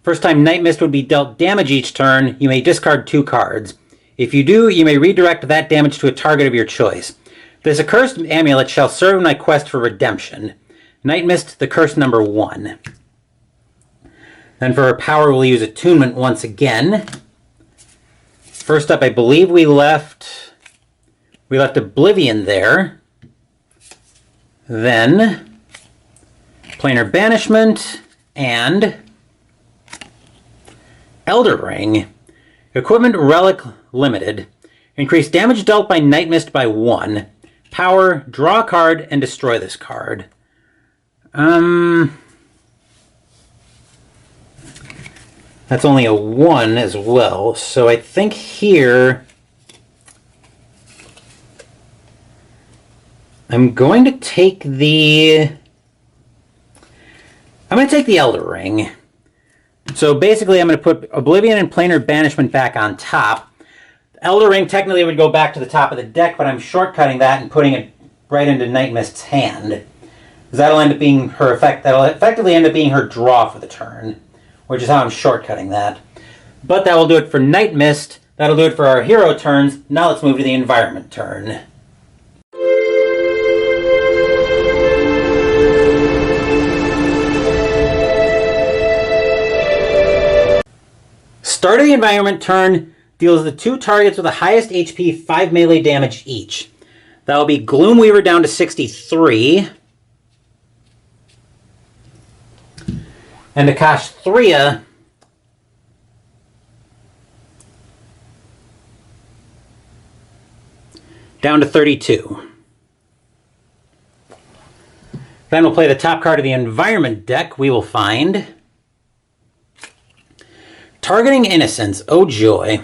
First time Nightmist would be dealt damage each turn, you may discard 2 cards. If you do, you may redirect that damage to a target of your choice. This accursed amulet shall serve in my quest for redemption. Nightmist, the curse number 1. Then for her power, we'll use Attunement once again. First up, I believe we left Oblivion there. Then Planar Banishment and Elder Ring. Equipment Relic Limited. Increase damage dealt by Nightmist by 1. Power, draw a card, and destroy this card. That's only a 1 as well, so I think here I'm going to take the Elder Ring. So basically I'm going to put Oblivion and Planar Banishment back on top. Elder Ring technically would go back to the top of the deck, but I'm shortcutting that and putting it right into Nightmist's hand. That'll end up being her that'll effectively end up being her draw for the turn, which is how I'm shortcutting that. But that will do it for Nightmist. That'll do it for our hero turns. Now let's move to the environment turn. Start of the environment turn deals the 2 targets with the highest HP 5 melee damage each. That will be Gloomweaver down to 63. And Akash'Thriya down to 32. Then we'll play the top card of the environment deck. We will find Targeting Innocence. Oh joy.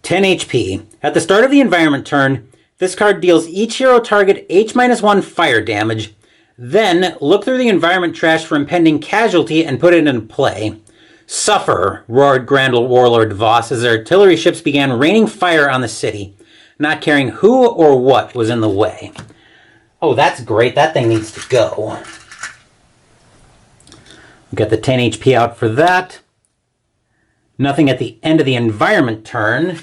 10 HP. At the start of the environment turn, this card deals each hero target H-1 fire damage. Then, look through the environment trash for impending casualty and put it in play. Suffer, roared Grand Warlord Voss as artillery ships began raining fire on the city, not caring who or what was in the way. Oh, that's great. That thing needs to go. We'll get the 10 HP out for that. Nothing at the end of the environment turn.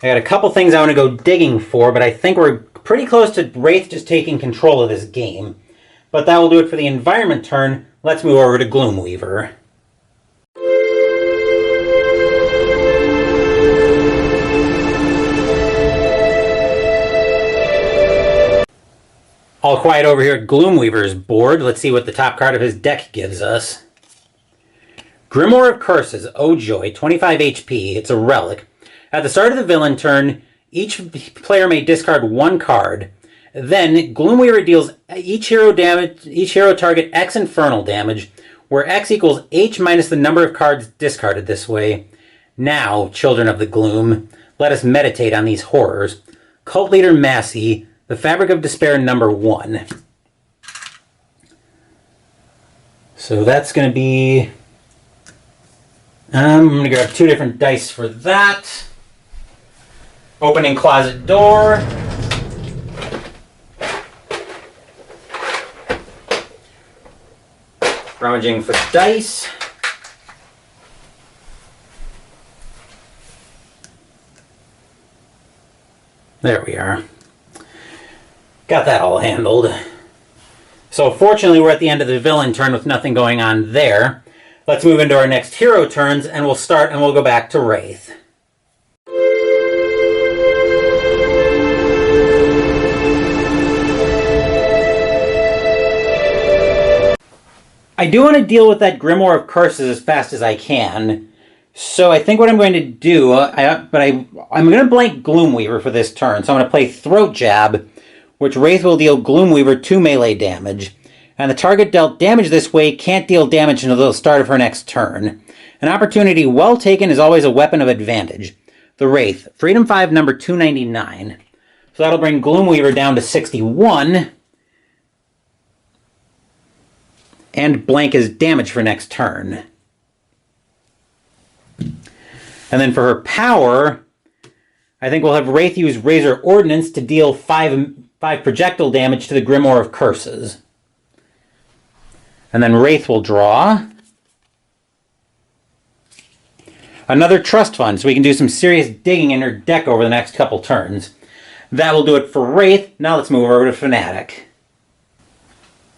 I got a couple things I want to go digging for, but I think we're pretty close to Wraith just taking control of this game. But that will do it for the environment turn. Let's move over to Gloomweaver. All quiet over here at Gloomweaver's board. Let's see what the top card of his deck gives us. Grimoire of Curses. Oh joy. 25 HP. It's a relic. At the start of the villain turn, each player may discard one card. Then, Gloomweaver deals each hero target X infernal damage, where X equals H minus the number of cards discarded this way. Now, children of the gloom, let us meditate on these horrors. Cult Leader Massey, the Fabric of Despair #1. So that's going to be... I'm going to grab 2 different dice for that. Opening closet door. Rummaging for dice. There we are. Got that all handled. So fortunately we're at the end of the villain turn with nothing going on there. Let's move into our next hero turns and we'll start and we'll go back to Wraith. I do want to deal with that Grimoire of Curses as fast as I can. So I think what I'm going to do, I'm going to blank Gloomweaver for this turn. So I'm going to play Throat Jab, which Wraith will deal Gloomweaver 2 melee damage. And the target dealt damage this way can't deal damage until the start of her next turn. An opportunity well taken is always a weapon of advantage. The Wraith, Freedom 5, number 299. So that'll bring Gloomweaver down to 61. And blank his damage for next turn. And then for her power, I think we'll have Wraith use Razor Ordnance to deal 5 projectile damage to the Grimoire of Curses. And then Wraith will draw another trust fund, so we can do some serious digging in her deck over the next couple turns. That will do it for Wraith. Now let's move over to Fanatic.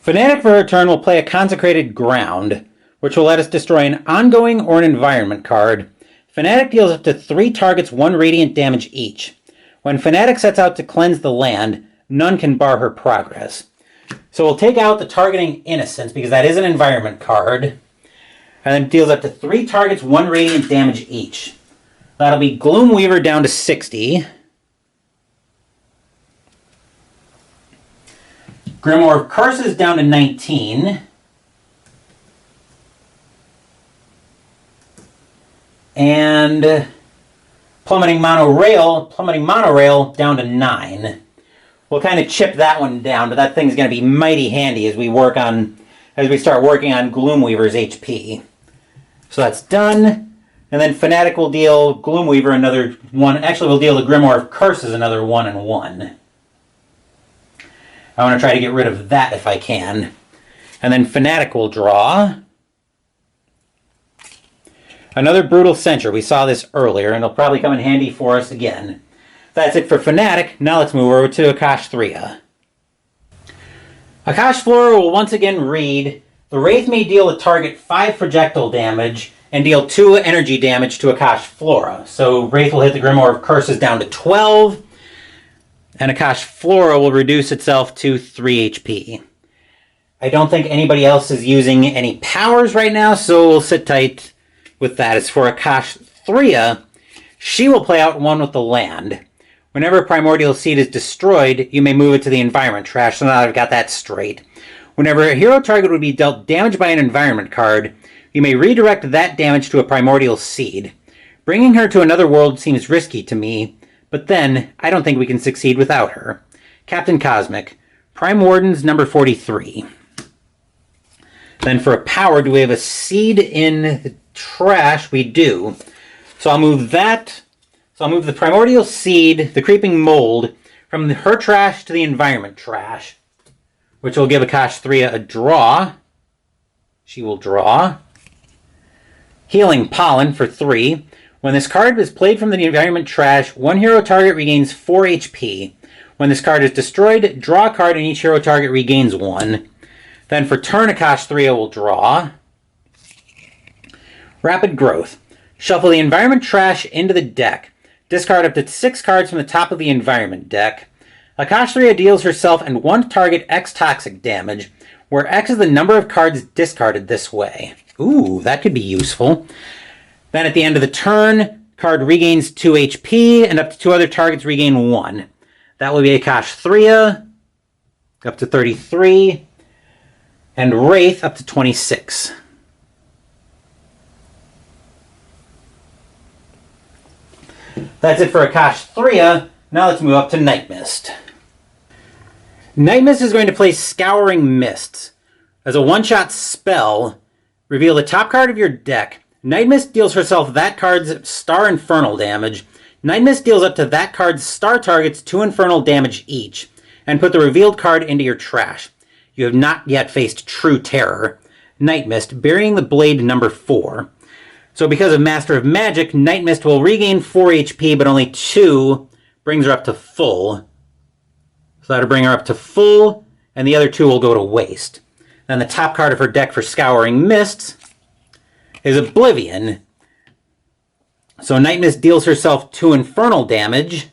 Fanatic for her turn will play a Consecrated Ground, which will let us destroy an ongoing or an environment card. Fanatic deals up to 3 targets 1 radiant damage each. When Fanatic sets out to cleanse the land, none can bar her progress. So we'll take out the Targeting Innocence, because that is an environment card. And then it deals up to 3 targets 1 radiant damage each. That'll be Gloomweaver down to 60. Grimoire of Curses down to 19. And Plummeting Monorail down to 9. We'll kind of chip that one down, but that thing's going to be mighty handy as we start working on Gloomweaver's HP. So that's done. And then Fanatic will deal Gloomweaver another 1. Actually, we'll deal the Grimoire of Curses another 1 and 1. I want to try to get rid of that if I can. And then Fanatic will draw another Brutal Censure. We saw this earlier, and it'll probably come in handy for us again. That's it for Fanatic. Now let's move over to Akash'Thriya. Akash'Thriya will once again read, the Wraith may deal a target 5 projectile damage and deal 2 energy damage to Akash'Thriya. So Wraith will hit the Grimoire of Curses down to 12. And Akash'Thriya will reduce itself to 3 HP. I don't think anybody else is using any powers right now, so we'll sit tight with that. As for Akash'Thriya, she will play out 1 with the land. Whenever a primordial seed is destroyed, you may move it to the environment trash, so now I've got that straight. Whenever a hero target would be dealt damage by an environment card, you may redirect that damage to a primordial seed. Bringing her to another world seems risky to me, but then, I don't think we can succeed without her. Captain Cosmic, Prime Wardens number 43. Then for a power, do we have a seed in the trash? We do. So I'll move that. So I'll move the Primordial Seed, the Creeping Mold, from her trash to the environment trash, which will give Akash'Thriya a draw. She will draw. Healing Pollen for 3. When this card is played from the environment trash, one hero target regains 4 HP. When this card is destroyed, draw a card and each hero target regains 1. Then for turn, Akash'Thriya will draw. Rapid Growth. Shuffle the environment trash into the deck. Discard up to 6 cards from the top of the environment deck. Akash'Thriya deals herself and one target X toxic damage, where X is the number of cards discarded this way. Ooh, that could be useful. Then at the end of the turn, card regains 2 HP, and up to 2 other targets regain 1. That will be Akash'Thriya, up to 33, and Wraith up to 26. That's it for Akash'Thriya. Now let's move up to Nightmist. Nightmist is going to play Scouring Mists. As a one-shot spell, reveal the top card of your deck. Nightmist deals herself that card's star infernal damage. Nightmist deals up to that card's star targets 2 infernal damage each, and put the revealed card into your trash. You have not yet faced True Terror. Nightmist, burying the blade number 4. So because of Master of Magic, Nightmist will regain 4 HP, but only 2 brings her up to full. So that'll bring her up to full, and the other 2 will go to waste. Then the top card of her deck for Scouring Mists is Oblivion. So Nightmist deals herself 2 infernal damage.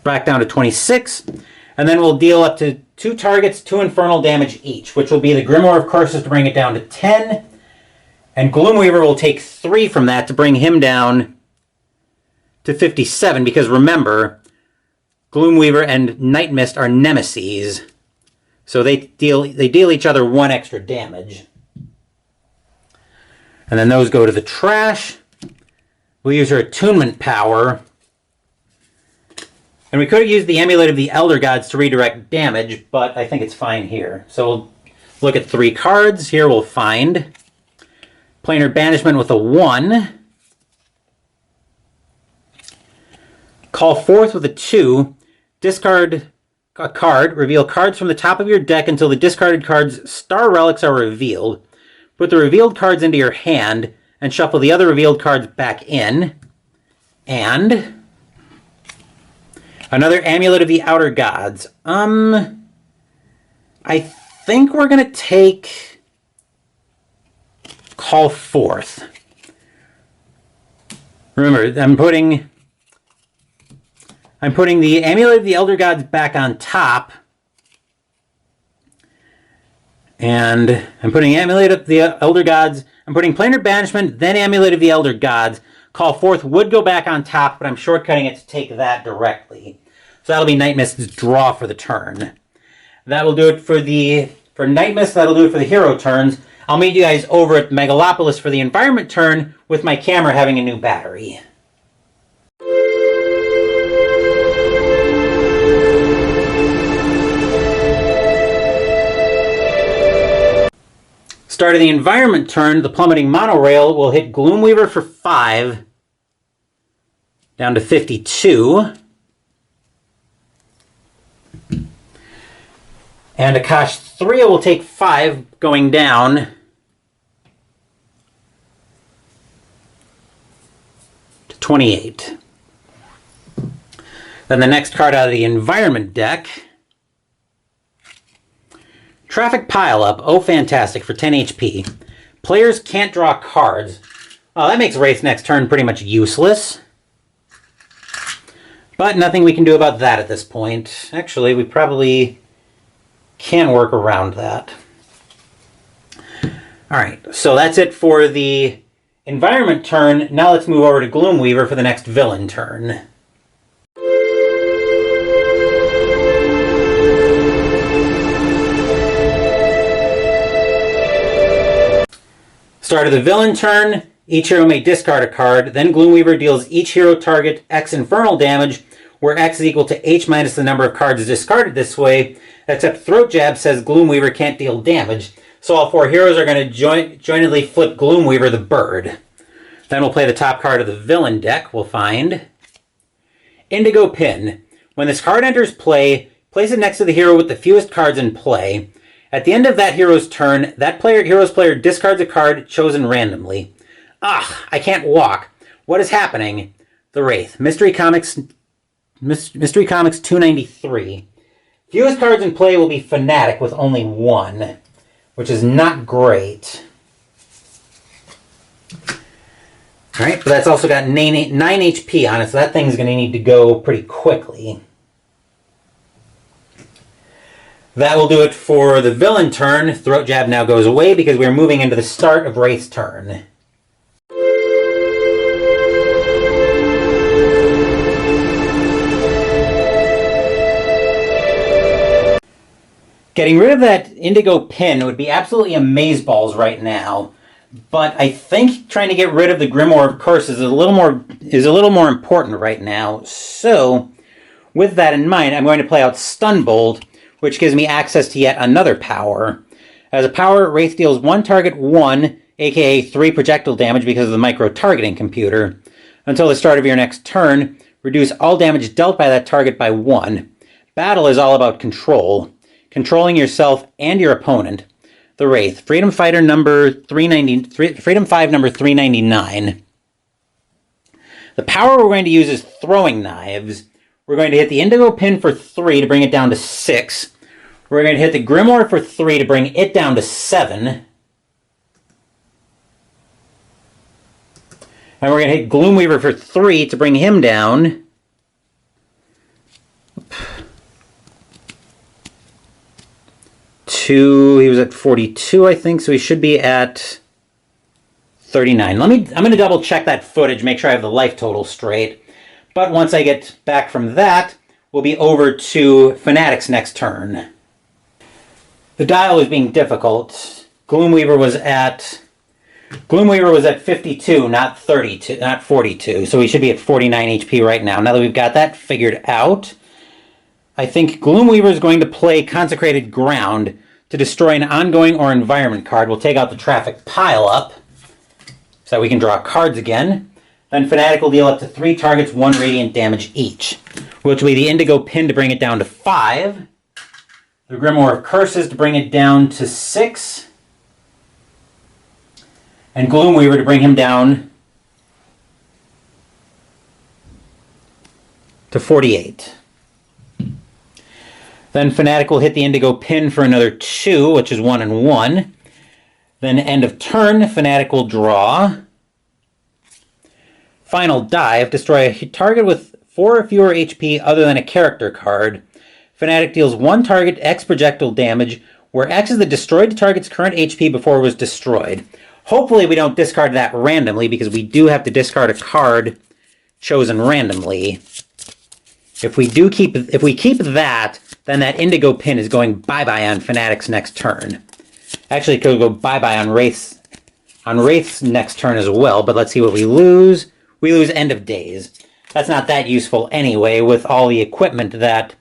Back down to 26. And then we'll deal up to 2 targets 2 infernal damage each, which will be the Grimoire of Curses to bring it down to 10. And Gloomweaver will take 3 from that to bring him down to 57, because remember, Gloomweaver and Nightmist are nemeses. So they deal each other 1 extra damage. And then those go to the trash. We'll use her attunement power. And we could have used the Amulet of the Elder Gods to redirect damage, but I think it's fine here. So we'll look at 3 cards. Here we'll find Planar Banishment with a 1. Call Forth with a 2. Discard a card. Reveal cards from the top of your deck until the discarded cards' star relics are revealed. Put the revealed cards into your hand and shuffle the other revealed cards back in. And another Amulet of the Outer Gods. I think we're going to take Call Forth. Remember, I'm putting the Amulet of the Elder Gods back on top. And I'm putting Amulet of the Elder Gods. I'm putting Planar Banishment, then Amulet of the Elder Gods. Call Forth would go back on top, but I'm shortcutting it to take that directly. So that'll be Nightmist's draw for the turn. That will do it for Nightmist. That'll do it for the hero turns. I'll meet you guys over at Megalopolis for the environment turn, with my camera having a new battery. Start of the environment turn, the plummeting monorail will hit Gloomweaver for 5, down to 52. And Akash'Thriya will take 5, going down to 28. Then the next card out of the environment deck, Traffic Pileup. Oh, fantastic, for 10 HP. Players can't draw cards. Oh, that makes Wraith's next turn pretty much useless. But nothing we can do about that at this point. Actually, we probably can work around that. Alright, so that's it for the environment turn. Now let's move over to Gloomweaver for the next villain turn. Start of the villain turn, each hero may discard a card, then Gloomweaver deals each hero target X infernal damage, where X is equal to H minus the number of cards discarded this way, except Throat Jab says Gloomweaver can't deal damage, so all 4 heroes are going to jointedly flip Gloomweaver the bird. Then we'll play the top card of the villain deck. We'll find Indigo Pin. When this card enters play, place it next to the hero with the fewest cards in play. At the end of that hero's turn, that hero's player discards a card chosen randomly. I can't walk. What is happening? The Wraith. Mystery Comics 293. Fewest cards in play will be Fanatic with only 1, which is not great. Alright, but that's also got 9 HP on it, so that thing's going to need to go pretty quickly. That will do it for the villain turn. Throat Jab now goes away because we're moving into the start of Wraith's turn. Getting rid of that Indigo Pin would be absolutely amazeballs right now. But I think trying to get rid of the Grimoire of Curses is a little more important right now. So, with that in mind, I'm going to play out Stun Bolt, which gives me access to yet another power. As a power, Wraith deals one target 1, aka 3 projectile damage because of the micro-targeting computer. Until the start of your next turn, reduce all damage dealt by that target by 1. Battle is all about control. Controlling yourself and your opponent. The Wraith, Freedom Fighter number 390, Freedom 5 number 399. The power we're going to use is Throwing Knives. We're going to hit the Indigo Pin for 3 to bring it down to 6. We're going to hit the Grimoire for 3 to bring it down to 7. And we're going to hit Gloomweaver for 3 to bring him down to, he was at 42, I think, so he should be at 39. I'm going to double check that footage, make sure I have the life total straight. But once I get back from that, we'll be over to Fanatic's next turn. The dial is being difficult. Gloomweaver was at 52, not 32, not 42, so we should be at 49 HP right now. Now that we've got that figured out, I think Gloomweaver is going to play Consecrated Ground to destroy an ongoing or environment card. We'll take out the Traffic Pile-Up so that we can draw cards again. Then Fanatic will deal up to 3 targets 1 radiant damage each, which will be the Indigo Pin to bring it down to 5, the Grimoire of Curses to bring it down to 6, and Gloomweaver to bring him down to 48. Then Fanatic will hit the Indigo Pin for another 2, which is 1 and 1. Then end of turn, Fanatic will draw Final Dive. Destroy a target with 4 or fewer HP other than a character card. Fanatic deals 1 target X projectile damage, where X is the destroyed target's current HP before it was destroyed. Hopefully we don't discard that randomly, because we do have to discard a card chosen randomly. If we keep that, then that Indigo Pin is going bye-bye on Fanatic's next turn. Actually, it could go bye-bye on Wraith's next turn as well, but let's see what we lose. We lose End of Days. That's not that useful anyway, with all the equipment that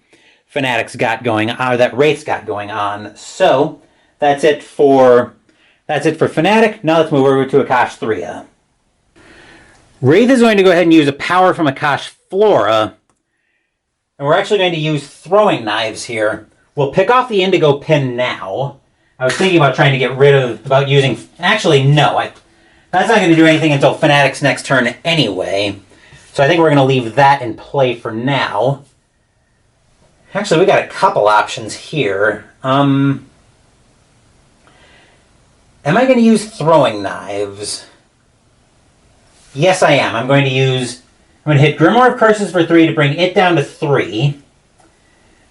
Fanatic's got going on, or that Wraith's got going on. So, that's it for Fanatic. Now let's move over to Akash'Thriya. Wraith is going to go ahead and use a power from Akash'Thriya. And we're actually going to use Throwing Knives here. We'll pick off the Indigo Pin now. I was thinking about trying to get rid of, actually no, that's not going to do anything until Fanatic's next turn anyway. So I think we're going to leave that in play for now. Actually, we got a couple options here. Am I going to use Throwing Knives? Yes, I am. I'm going to hit Grimoire of Curses for 3 to bring it down to 3.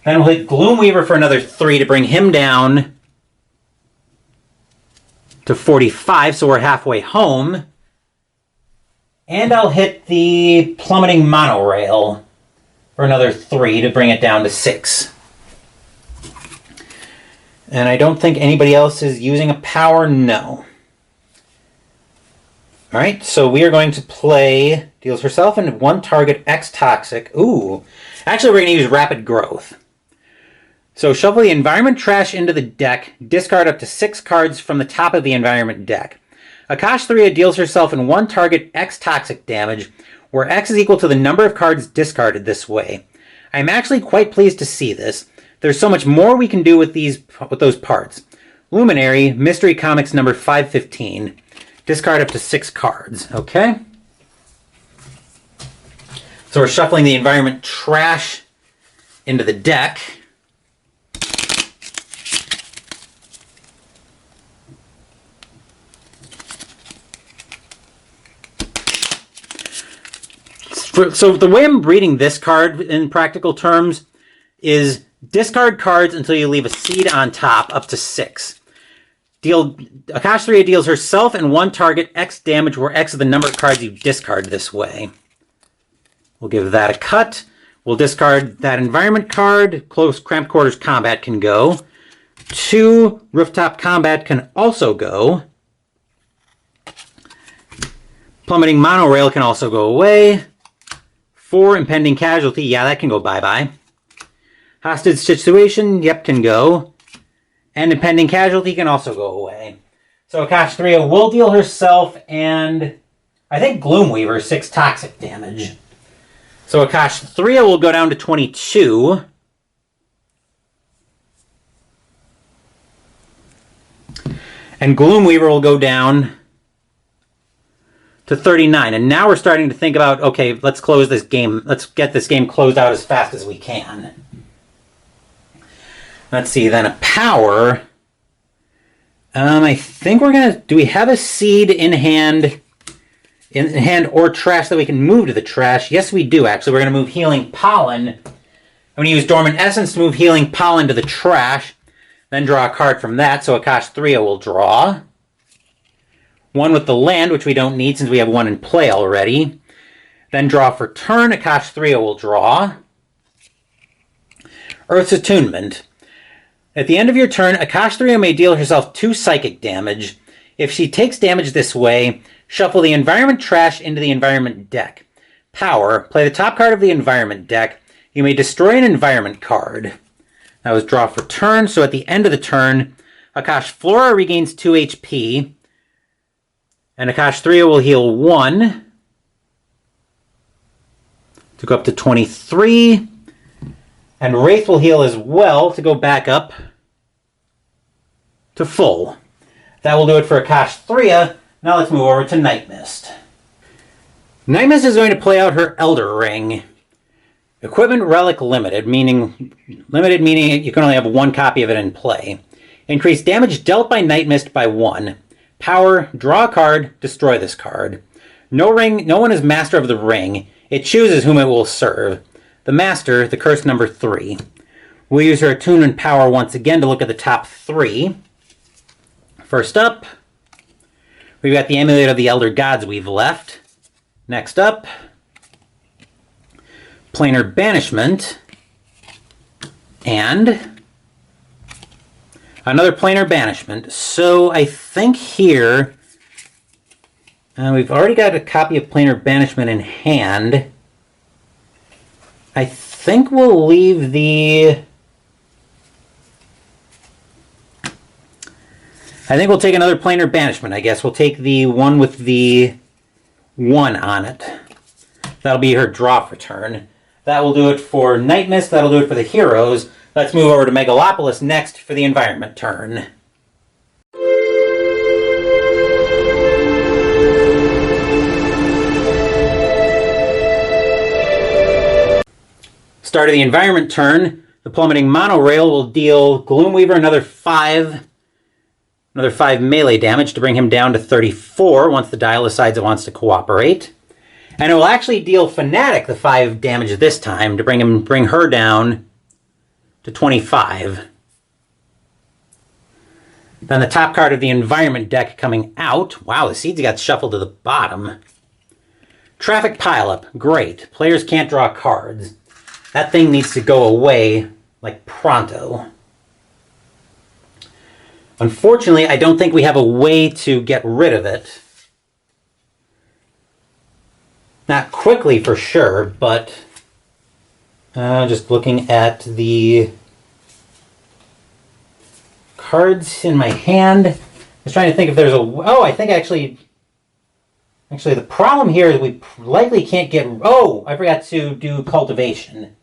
Then we'll hit Gloomweaver for another 3 to bring him down to 45, so we're halfway home. And I'll hit the Plummeting Monorail for another 3 to bring it down to 6. And I don't think anybody else is using a power, no. Alright, so we are going to play, deals herself and 1 target X Toxic. Ooh, actually we're going to use Rapid Growth. So shuffle the environment trash into the deck, discard up to 6 cards from the top of the environment deck. Akash'Thriya deals herself and one target X toxic damage, where X is equal to the number of cards discarded this way. I'm actually quite pleased to see this. There's so much more we can do with those parts. Luminary, Mystery Comics number 515. Discard up to 6 cards, okay? So we're shuffling the environment trash into the deck. So the way I'm reading this card in practical terms is discard cards until you leave a seed on top, up to 6. Akash'Thriya deals herself and one target X damage, where X is the number of cards you discard this way. We'll give that a cut. We'll discard that environment card. Close Cramped Quarters Combat can go. 2 Rooftop Combat can also go. Plummeting Monorail can also go away. 4 Impending Casualty, yeah, that can go bye-bye. Hostage Situation, yep, can go. And Impending Casualty can also go away. So Akash'Thriya will deal herself and I think Gloomweaver 6 toxic damage. So Akash'Thriya will go down to 22. And Gloomweaver will go down to 39. And now we're starting to think about, okay, let's close this game. Let's get this game closed out as fast as we can. Let's see, then a power. I think we're going to... Do we have a seed in hand or trash that we can move to the trash? Yes, we do, actually. We're going to move Healing Pollen. I'm going to use Dormant Essence to move Healing Pollen to the trash. Then draw a card from that, so Akash'Thriya will draw. 1 with the land, which we don't need since we have 1 in play already. Then draw for turn. Akash'Thriya will draw. Earth's Attunement. At the end of your turn, Akash'Thriya may deal herself 2 psychic damage. If she takes damage this way, shuffle the environment trash into the environment deck. Power. Play the top card of the environment deck. You may destroy an environment card. That was draw for turn, so at the end of the turn, Akash'Thriya regains 2 HP. And Akash'Thriya will heal 1 to go up to 23. And Wraith will heal as well to go back up to full. That will do it for Akash'Thriya. Now let's move over to Nightmist. Nightmist is going to play out her Elder Ring. Equipment Relic Limited, meaning you can only have 1 copy of it in play. Increase damage dealt by Nightmist by 1. Power, draw a card, destroy this card. No one is master of the ring. It chooses whom it will serve. The master, the curse number 3. We'll use her attunement power once again to look at the top 3. First up, we've got the Amulet of the Elder Gods we've left. Next up, Planar Banishment. And another Planar Banishment. So I think here, we've already got a copy of Planar Banishment in hand. I think we'll leave the... I think we'll take another Planar Banishment, I guess. We'll take the one with the 1 on it. That'll be her draw for turn. That will do it for Nightmist. That'll do it for the heroes. Let's move over to Megalopolis next for the environment turn. Start of the environment turn, the Plummeting Monorail will deal Gloomweaver another 5 melee damage to bring him down to 34 once the dial decides it wants to cooperate. And it will actually deal Fanatic the 5 damage this time to bring her down to 25. Then the top card of the environment deck coming out. Wow, the seeds got shuffled to the bottom. Traffic Pileup, great. Players can't draw cards. That thing needs to go away, like, pronto. Unfortunately, I don't think we have a way to get rid of it. Not quickly, for sure, but... just looking at the cards in my hand, was trying to think if there's a... Oh, I think actually... Actually, the problem here is we likely can't get... Oh, I forgot to do cultivation.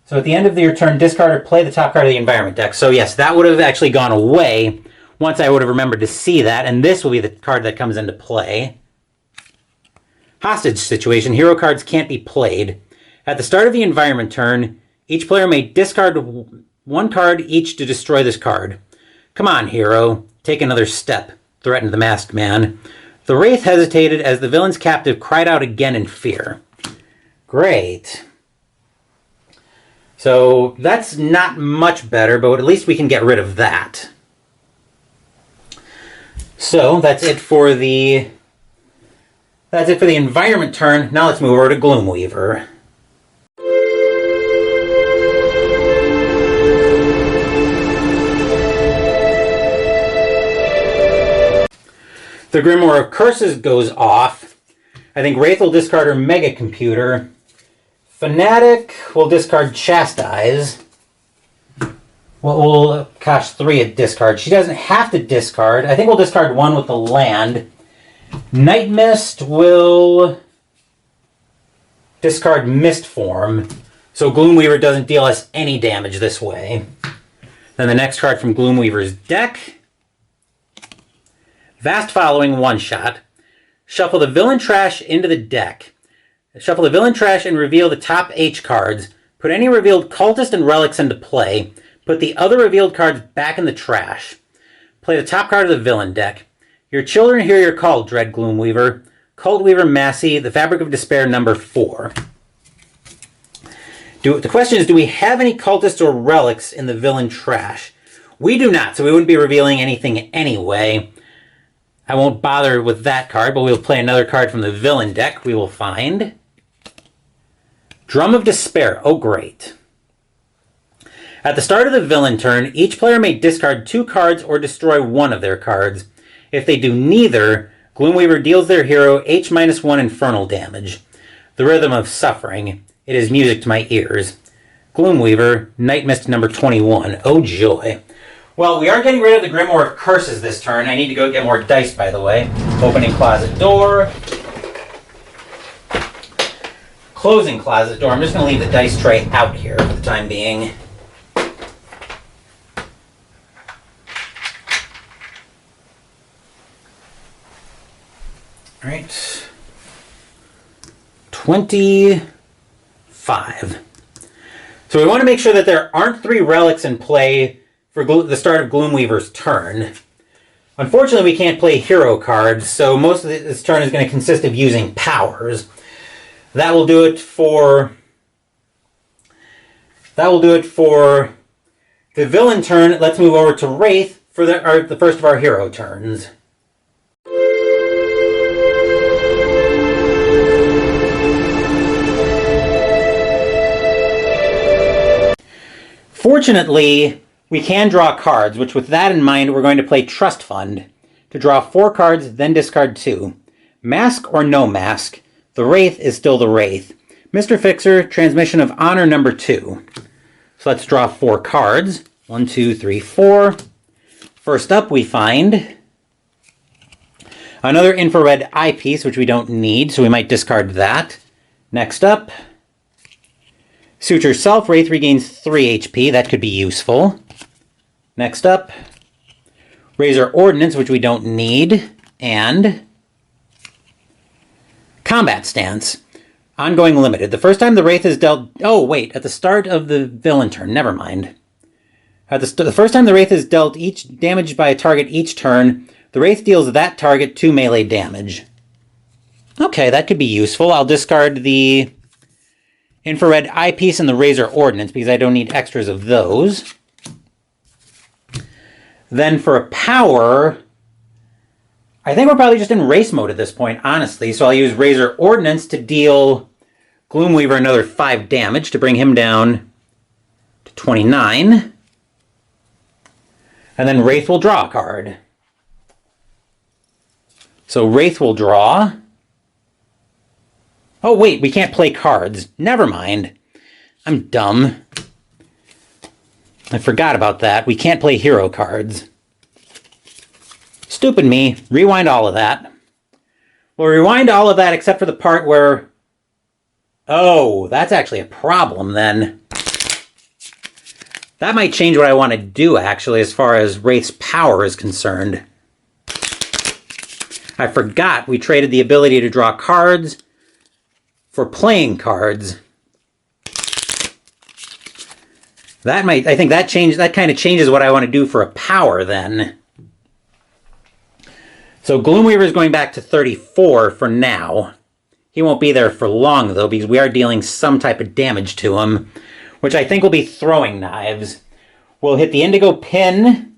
So at the end of your turn, discard or play the top card of the environment deck. So yes, that would have actually gone away once I would have remembered to see that, and this will be the card that comes into play. Hostage situation. Hero cards can't be played. At the start of the environment turn, each player may discard one card each to destroy this card. Come on, hero. Take another step, threatened the masked man. The Wraith hesitated as the villain's captive cried out again in fear. Great. So that's not much better, but at least we can get rid of that. So that's it for the environment turn. Now let's move over to Gloomweaver. The Grimoire of Curses goes off. I think Wraith will discard her Mega Computer. Fanatic will discard Chastise. What will Akash'Thriya discard? She doesn't have to discard. I think we'll discard one with the land. Nightmist will discard Mist Form. So Gloomweaver doesn't deal us any damage this way. Then the next card from Gloomweaver's deck. Vast Following one-shot. Shuffle the villain trash into the deck. Shuffle the villain trash and reveal the top H cards. Put any revealed cultist and relics into play. Put the other revealed cards back in the trash. Play the top card of the villain deck. Your children hear your call, Dread Gloomweaver. Cult Weaver Massey, the Fabric of Despair, number 4. The question is, do we have any cultists or relics in the villain trash? We do not, so we wouldn't be revealing anything anyway. I won't bother with that card, but we'll play another card from the villain deck we will find. Drum of Despair. Oh, great. At the start of the villain turn, each player may discard 2 cards or destroy one of their cards. If they do neither, Gloomweaver deals their hero H-1 infernal damage. The Rhythm of Suffering. It is music to my ears. Gloomweaver, Nightmist number 21. Oh, joy. Well, we are getting rid of the Grimoire of Curses this turn. I need to go get more dice, by the way. Opening closet door. Closing closet door. I'm just going to leave the dice tray out here for the time being. All right. 25. So we want to make sure that there aren't 3 relics in play for the start of Gloomweaver's turn. Unfortunately, we can't play hero cards, so most of this turn is going to consist of using powers. That will do it for the villain turn. Let's move over to Wraith for the first of our hero turns. Fortunately, we can draw cards, which with that in mind, we're going to play Trust Fund. To draw 4 cards, then discard 2. Mask or no mask, the Wraith is still the Wraith. Mr. Fixer, Transmission of Honor number 2. So let's draw 4 cards. 1, 2, 3, 4. First up, we find another infrared eyepiece, which we don't need, so we might discard that. Next up, Suture Self. Wraith regains 3 HP. That could be useful. Next up, Razor Ordnance, which we don't need. And Combat Stance. Ongoing Limited. The first time the Wraith is dealt... Oh, wait. At the start of the villain turn. Never mind. At the first time the Wraith is dealt each damage by a target each turn, the Wraith deals that target 2 melee damage. Okay, that could be useful. I'll discard the infrared eyepiece and the Razor Ordnance because I don't need extras of those. Then for a power, I think we're probably just in race mode at this point, honestly. So I'll use Razor Ordnance to deal Gloomweaver another 5 damage to bring him down to 29. And then Wraith will draw a card. So Wraith will draw. Oh, wait, we can't play cards. Never mind. I'm dumb. I forgot about that. We can't play hero cards. Stupid me. Rewind all of that. We'll rewind all of that except for the part where... Oh, that's actually a problem then. That might change what I want to do, actually, as far as Wraith's power is concerned. I forgot we traded the ability to draw cards for playing cards. I think that kind of changes what I want to do for a power then. So Gloomweaver is going back to 34 for now. He won't be there for long, though, because we are dealing some type of damage to him, which I think will be throwing knives. We'll hit the Indigo Pin,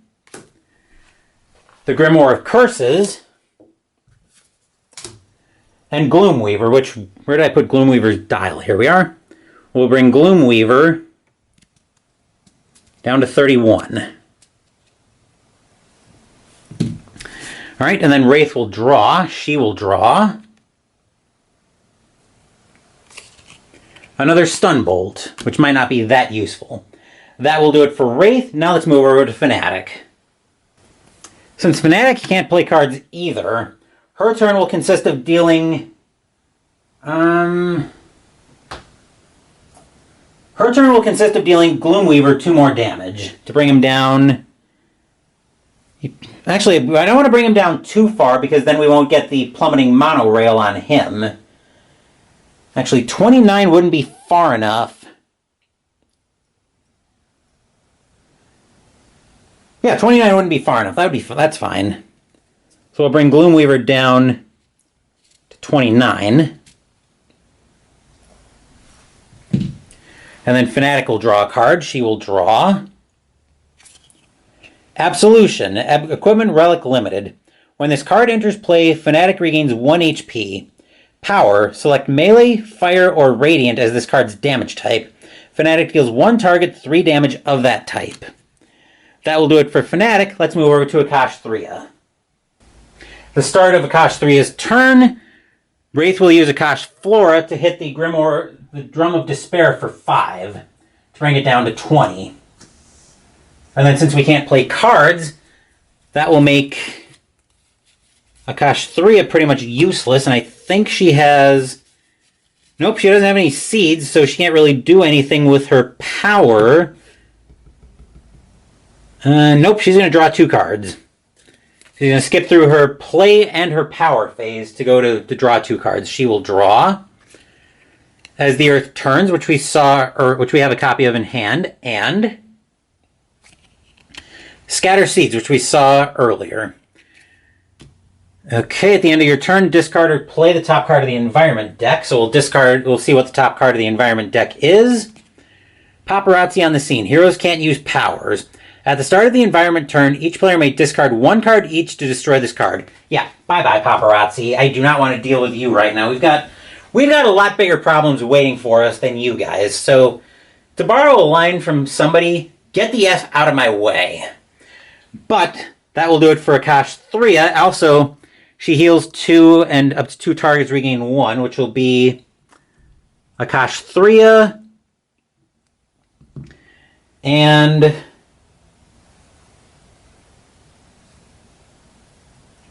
the Grimoire of Curses, and Gloomweaver, where did I put Gloomweaver's dial? Here we are. We'll bring Gloomweaver down to 31. All right, and then Wraith will draw. She will draw another Stun Bolt, which might not be that useful. That will do it for Wraith. Now let's move over to Fanatic. Since Fanatic can't play cards either, her turn will consist of dealing... Her turn will consist of dealing Gloomweaver 2 more damage to bring him down... Actually, I don't want to bring him down too far because then we won't get the plummeting monorail on him. Actually, 29 wouldn't be far enough. Yeah, 29 wouldn't be far enough. That's fine. So we'll bring Gloomweaver down to 29. And then Fanatic will draw a card. She will draw Absolution, Equipment Relic Limited. When this card enters play, Fanatic regains 1 HP. Power, select Melee, Fire, or Radiant as this card's damage type. Fanatic deals 1 target 3 damage of that type. That will do it for Fanatic. Let's move over to Akash'Thriya. The start of Akash'Thriya's turn, Wraith will use Akash'Thriya to hit the Grimoire, the Drum of Despair for 5, to bring it down to 20. And then since we can't play cards, that will make Akash'Thriya pretty much useless, and I think she has... Nope, she doesn't have any seeds, so she can't really do anything with her power. Nope, she's going to draw 2 cards. She's going to skip through her play and her power phase to go to draw 2 cards. She will draw as the Earth turns, which we saw, or which we have a copy of in hand, and Scatter Seeds, which we saw earlier. Okay, at the end of your turn, discard or play the top card of the environment deck. So we'll see what the top card of the environment deck is. Paparazzi on the scene. Heroes can't use powers. At the start of the environment turn, each player may discard 1 card each to destroy this card. Yeah, bye-bye, Paparazzi. I do not want to deal with you right now. We've got a lot bigger problems waiting for us than you guys. So, to borrow a line from somebody, get the F out of my way. But that will do it for Akash'Thriya. Also, she heals 2 and up to 2 targets regain 1, which will be Akash'Thriya and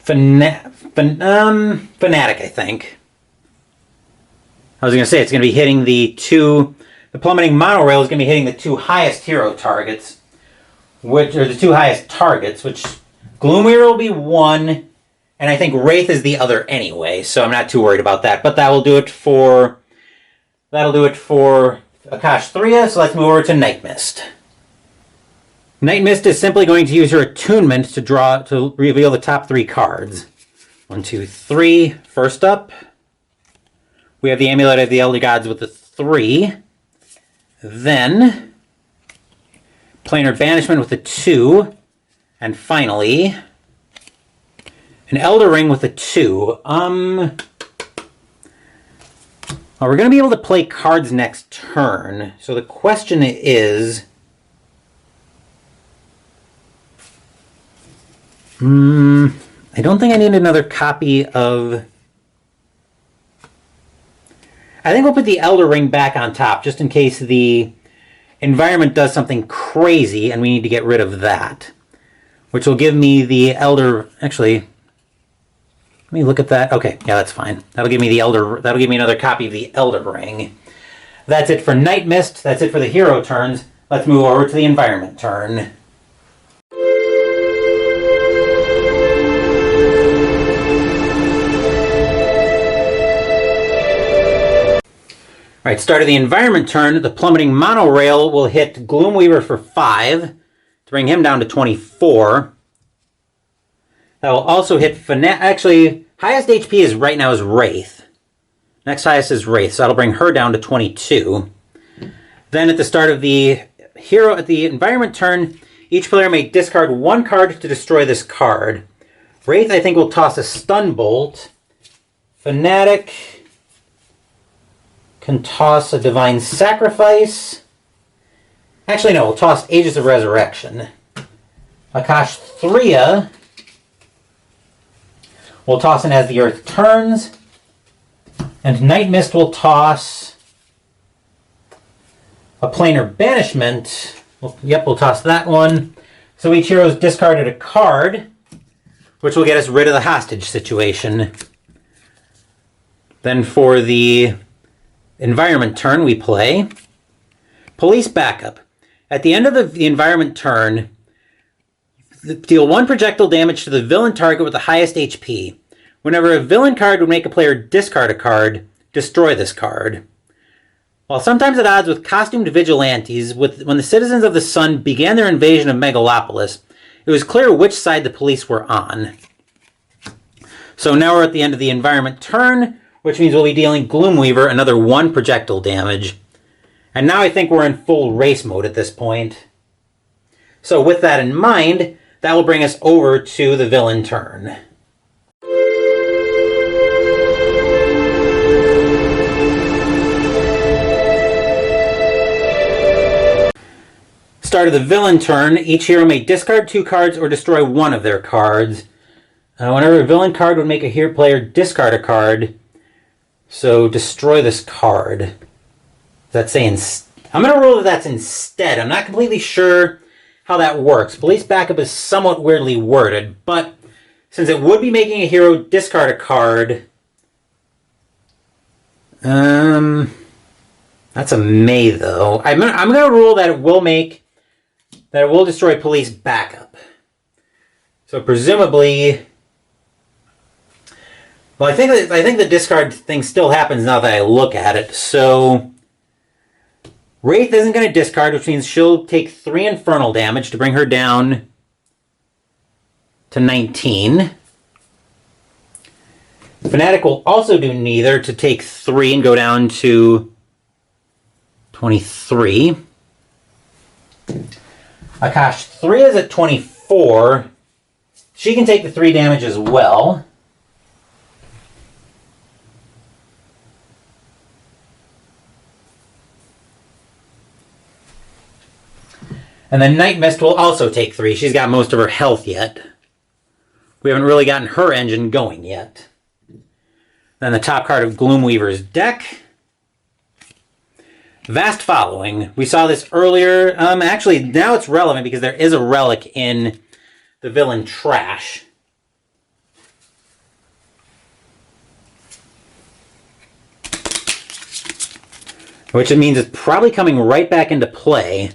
Fanatic, I think. I was going to say it's going to be hitting the plummeting monorail is going to be hitting the 2 highest hero targets, which Gloomweaver will be 1, and I think Wraith is the other anyway, so I'm not too worried about that. But that'll do it for Akash'Thriya, so let's move over to Nightmist. Nightmist is simply going to use her attunement to reveal the top 3 cards. 1, 2, 3. First up, we have the Amulet of the Elder Gods with the 3. Then, Planar Banishment with the 2. And finally, an Elder Ring with a 2. Well, we're going to be able to play cards next turn. So the question is... I don't think I need another copy of... I think we'll put the Elder Ring back on top, just in case the environment does something crazy and we need to get rid of that. which will give me the Elder... Actually, let me look at that. Okay, yeah, that's fine. That'll give me the Elder... That'll give me another copy of the Elder Ring. That's it for Nightmist. That's it for the hero turns. Let's move over to the environment turn. Alright, start of the environment turn, the plummeting monorail will hit Gloomweaver for 5 to bring him down to 24. That will also hit Fanatic. Actually, highest HP is right now is Wraith. Next highest is Wraith, so that'll bring her down to 22. Then at the start of the environment turn, each player may discard 1 card to destroy this card. Wraith, I think, will toss a stun bolt. Fanatic can toss a Divine Sacrifice. Actually, no, we'll toss Aegis of Resurrection. Akash'Thriya will toss in as the Earth turns. And Nightmist will toss a Planar Banishment. Yep, we'll toss that one. So each hero's discarded a card, which will get us rid of the hostage situation. Then for the environment turn, we play Police Backup. At the end of the environment turn, deal 1 projectile damage to the villain target with the highest HP. Whenever a villain card would make a player discard a card, destroy this card. While sometimes at odds with costumed vigilantes, when the citizens of the Sun began their invasion of Megalopolis, it was clear which side the police were on. So now we're at the end of the environment turn, which means we'll be dealing Gloomweaver another 1 projectile damage. And now I think we're in full race mode at this point. So with that in mind, that will bring us over to the villain turn. Start of the villain turn, each hero may discard 2 cards or destroy 1 of their cards. Whenever a villain card would make a hero player discard a card, so destroy this card. Does that say I'm going to rule that that's instead. I'm not completely sure how that works. Police Backup is somewhat weirdly worded, but since it would be making a hero discard a card, that's a may though. I'm going to rule that it will destroy Police Backup. So presumably, well, I think the discard thing still happens now that I look at it. So Wraith isn't going to discard, which means she'll take 3 infernal damage to bring her down to 19. Fanatic will also do neither to take 3 and go down to 23. Akash'Thriya is at 24. She can take the 3 damage as well. And then Nightmist will also take 3. She's got most of her health yet. We haven't really gotten her engine going yet. Then the top card of Gloomweaver's deck. Vast Following. We saw this earlier. Actually, now it's relevant because there is a relic in the villain trash. Which it means it's probably coming right back into play.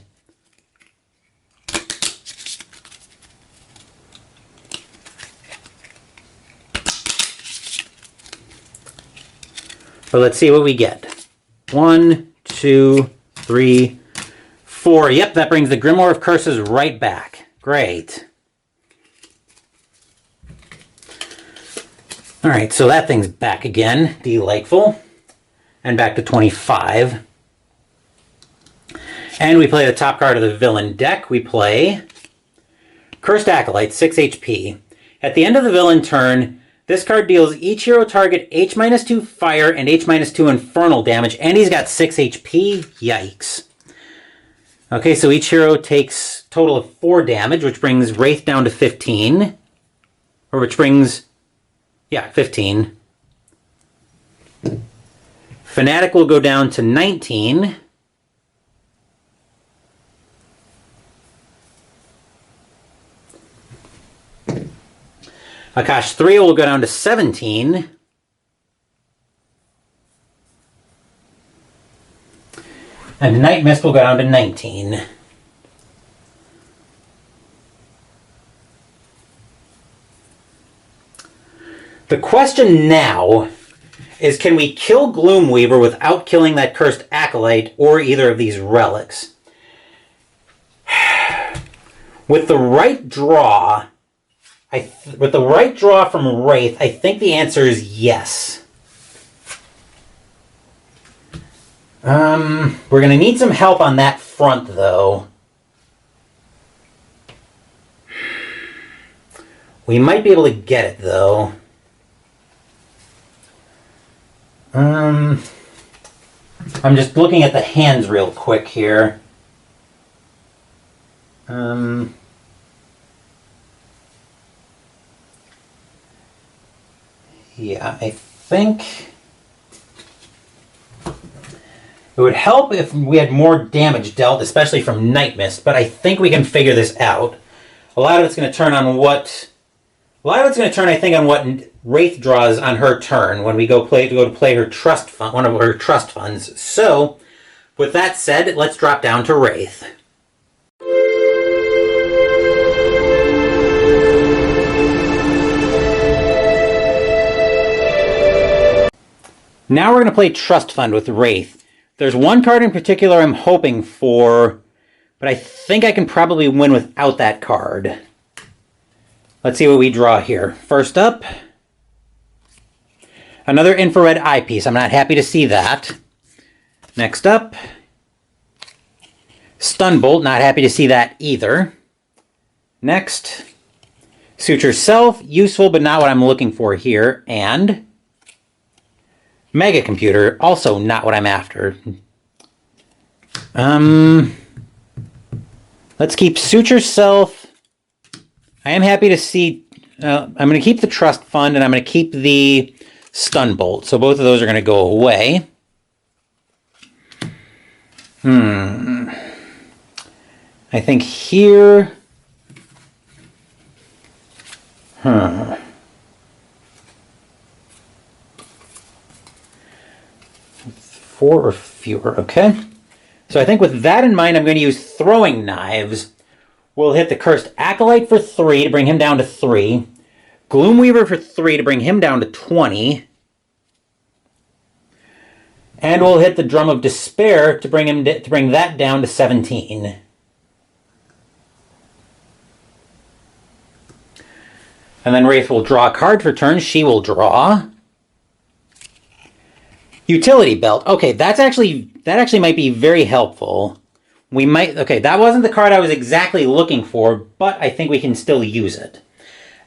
So let's see what we get. 1, 2, 3, 4. Yep, that brings the Grimoire of Curses right back. Great. Alright, so that thing's back again. Delightful. And back to 25. And we play the top card of the villain deck. We play Cursed Acolyte, 6 HP. At the end of the villain turn, this card deals each hero target H-2 fire and H-2 infernal damage, and he's got 6 HP. Yikes. Okay, so each hero takes a total of 4 damage, which brings Wraith down to 15. Or which brings, 15. Fanatic will go down to 19. Akash'Thriya will go down to 17. And Nightmist will go down to 19. The question now is, can we kill Gloomweaver without killing that cursed acolyte or either of these relics? With the right draw, from Wraith, I think the answer is yes. We're going to need some help on that front, though. We might be able to get it, though. I'm just looking at the hands real quick here. Yeah, I think it would help if we had more damage dealt, especially from Nightmist, but I think we can figure this out. A lot of it's going to turn, I think, on what Wraith draws on her turn when we go to play her trust fund, one of her trust funds. So, with that said, let's drop down to Wraith. Now we're going to play Trust Fund with Wraith. There's one card in particular I'm hoping for, but I think I can probably win without that card. Let's see what we draw here. First up, another infrared eyepiece. I'm not happy to see that. Next up, Stunbolt. Not happy to see that either. Next, Suture Self. Useful, but not what I'm looking for here. And Mega Computer, also not what I'm after. Let's keep Suture Self. I am happy to see... I'm going to keep the Trust Fund, and I'm going to keep the Stunbolt. So both of those are going to go away. I think here... 4 or fewer, okay. So I think with that in mind, I'm going to use Throwing Knives. We'll hit the Cursed Acolyte for 3 to bring him down to 3. Gloomweaver for 3 to bring him down to 20. And we'll hit the Drum of Despair to bring that down to 17. And then Wraith will draw a card for turn. She will draw. Utility Belt. Okay, that actually might be very helpful. Okay, that wasn't the card I was exactly looking for, but I think we can still use it.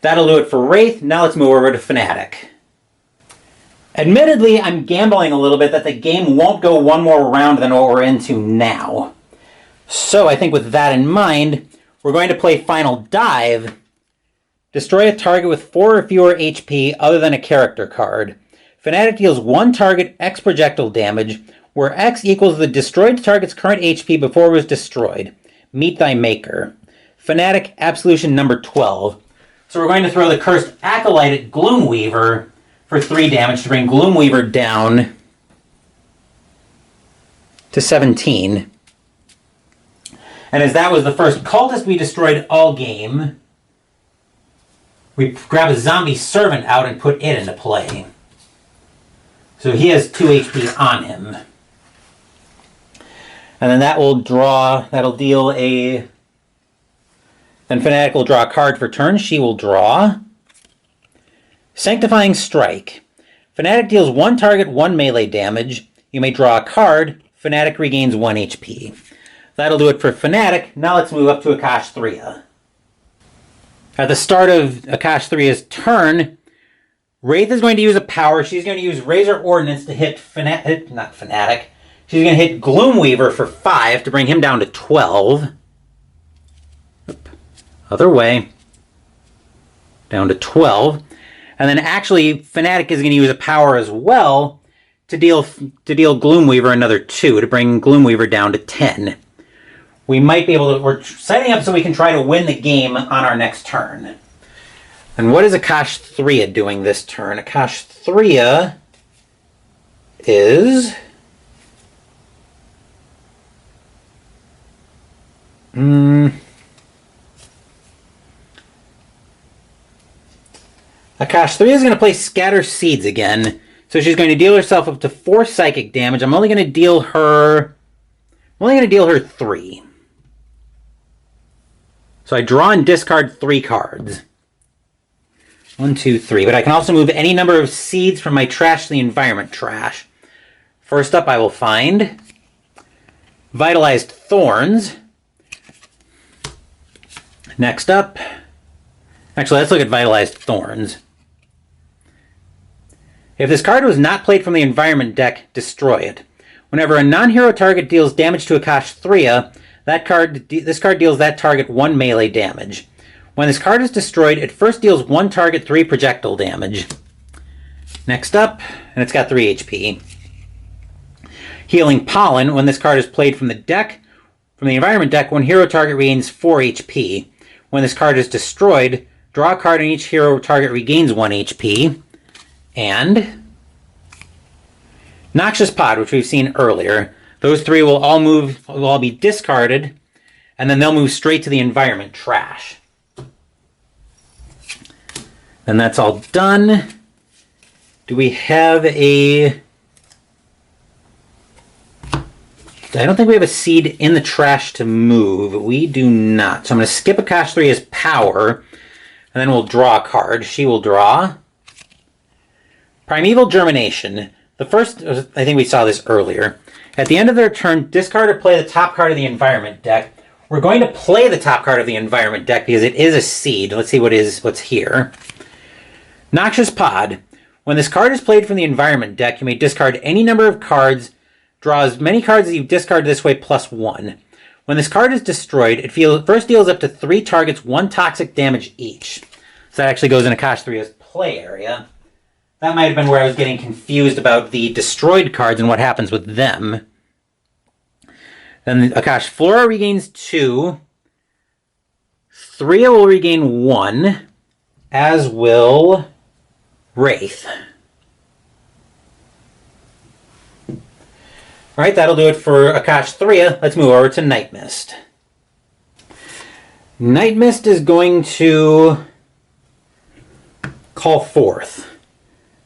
That'll do it for Wraith. Now let's move over to Fanatic. Admittedly, I'm gambling a little bit that the game won't go one more round than what we're into now. So I think with that in mind, we're going to play Final Dive. Destroy a target with 4 or fewer HP other than a character card. Fanatic deals 1 target X projectile damage, where X equals the destroyed target's current HP before it was destroyed. Meet thy maker. Fanatic Absolution number 12. So we're going to throw the Cursed Acolyte at Gloomweaver for 3 damage to bring Gloomweaver down to 17. And as that was the first cultist we destroyed all game, we grab a zombie servant out and put it into play. So he has 2 HP on him. And then that'll deal a... Then Fanatic will draw a card for turn. She will draw. Sanctifying Strike. Fanatic deals 1 target, 1 melee damage. You may draw a card. Fanatic regains 1 HP. That'll do it for Fanatic. Now let's move up to Akash'Thriya. At the start of Akash'Thriya's turn, Wraith is going to use a power. She's going to use Razor Ordnance to hit not Fanatic. She's going to hit Gloomweaver for 5 to bring him down to 12. Other way. Down to 12. And then actually, Fanatic is going to use a power as well to deal Gloomweaver another 2 to bring Gloomweaver down to 10. We might be able to... We're setting up so we can try to win the game on our next turn. And what is Akash'Thriya doing this turn? Akash'Thriya is... Akash'Thriya is going to play Scatter Seeds again. So she's going to deal herself up to 4 psychic damage. I'm only going to deal her 3. So I draw and discard 3 cards. 1, 2, 3. But I can also move any number of seeds from my trash to the environment trash. First up, I will find Vitalized Thorns. Next up, actually, let's look at Vitalized Thorns. If this card was not played from the environment deck, destroy it. Whenever a non-hero target deals damage to Akash'Thriya, this card deals that target 1 melee damage. When this card is destroyed, it first deals 1 target 3 projectile damage. Next up, and it's got 3 HP. Healing Pollen. When this card is played from the environment deck, one hero target regains 4 HP. When this card is destroyed, draw a card and each hero target regains 1 HP. And Noxious Pod, which we've seen earlier. Those 3 will all be discarded, and then they'll move straight to the environment trash. And that's all done. Do we have a... I don't think we have a seed in the trash to move. We do not. So I'm going to skip Akash'Thriya's power, and then we'll draw a card. She will draw Primeval Germination. The first, I think we saw this earlier. At the end of their turn, discard or play the top card of the environment deck. We're going to play the top card of the environment deck because it is a seed. Let's see what's here. Noxious Pod. When this card is played from the environment deck, you may discard any number of cards. Draw as many cards as you discard this way plus 1. When this card is destroyed, it first deals up to 3 targets 1 toxic damage each. So that actually goes in Akash'Thriya's play area. That might have been where I was getting confused about the destroyed cards and what happens with them. Then Akash'Thriya regains 2. Thriya will regain 1, as will Wraith. Alright, that'll do it for Akash'Thriya. Let's move over to Nightmist. Nightmist is going to call forth.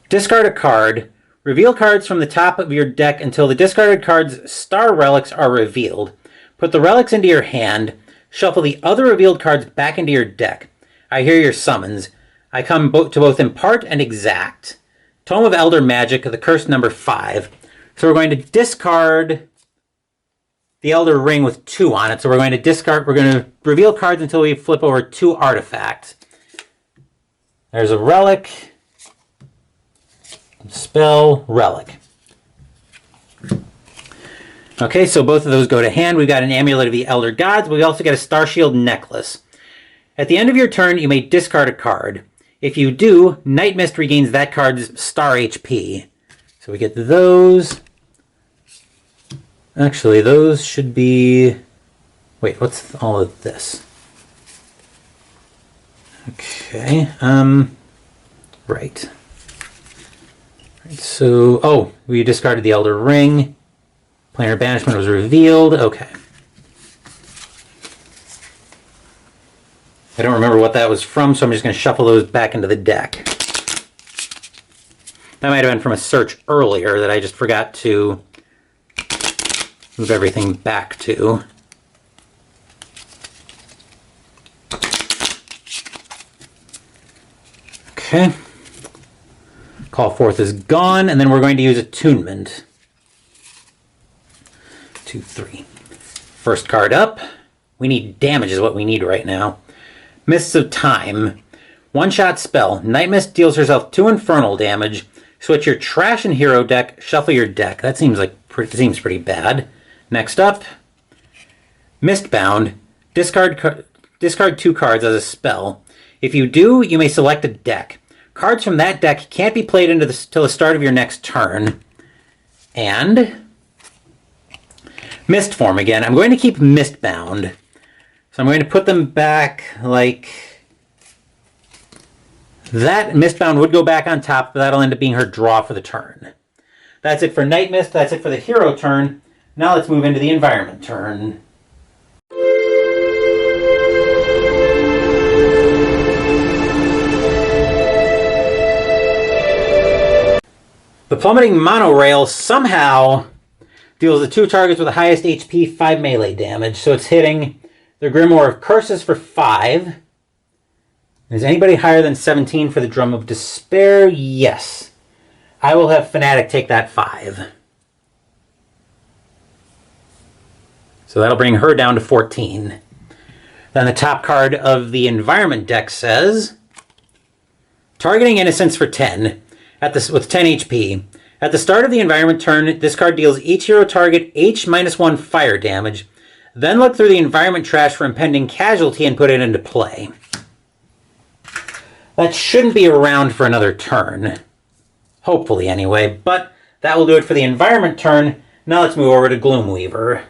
Discard a card. Reveal cards from the top of your deck until the discarded card's star relics are revealed. Put the relics into your hand. Shuffle the other revealed cards back into your deck. I hear your summons. I come to both impart and exact. Tome of Elder Magic, the curse number 5. So we're going to discard the Elder Ring with 2 on it. So we're going to reveal cards until we flip over 2 artifacts. There's a relic, spell, relic. Okay, so both of those go to hand. We've got an Amulet of the Elder Gods, but we also get a Star Shield necklace. At the end of your turn, you may discard a card. If you do, Nightmist regains that card's star HP. So we get those. Actually, those should be... Wait, what's all of this? Okay, right. So, we discarded the Elder Ring. Planar Banishment was revealed. Okay. I don't remember what that was from, so I'm just going to shuffle those back into the deck. That might have been from a search earlier that I just forgot to move everything back to. Okay. Call Forth is gone, and then we're going to use Attunement. 2, 3. First card up. We need damage is what we need right now. Mists of Time. One-shot spell. Nightmist deals herself 2 infernal damage. Switch your trash and hero deck. Shuffle your deck. That seems pretty bad. Next up, Mistbound. Discard 2 cards as a spell. If you do, you may select a deck. Cards from that deck can't be played till the start of your next turn. And Mistform again. I'm going to keep Mistbound. So I'm going to put them back like That Mistbound would go back on top, but that'll end up being her draw for the turn. That's it for Nightmist. That's it for the hero turn. Now let's move into the environment turn. The plummeting monorail somehow deals the 2 targets with the highest HP 5 melee damage. So it's hitting the Grimoire of Curses for 5. Is anybody higher than 17 for the Drum of Despair? Yes. I will have Fanatic take that 5. So that'll bring her down to 14. Then the top card of the environment deck says, targeting Innocence for 10 with 10 HP. At the start of the environment turn, this card deals each hero target H-1 fire damage. Then look through the environment trash for impending casualty and put it into play. That shouldn't be around for another turn. Hopefully, anyway. But that will do it for the environment turn. Now let's move over to Gloomweaver.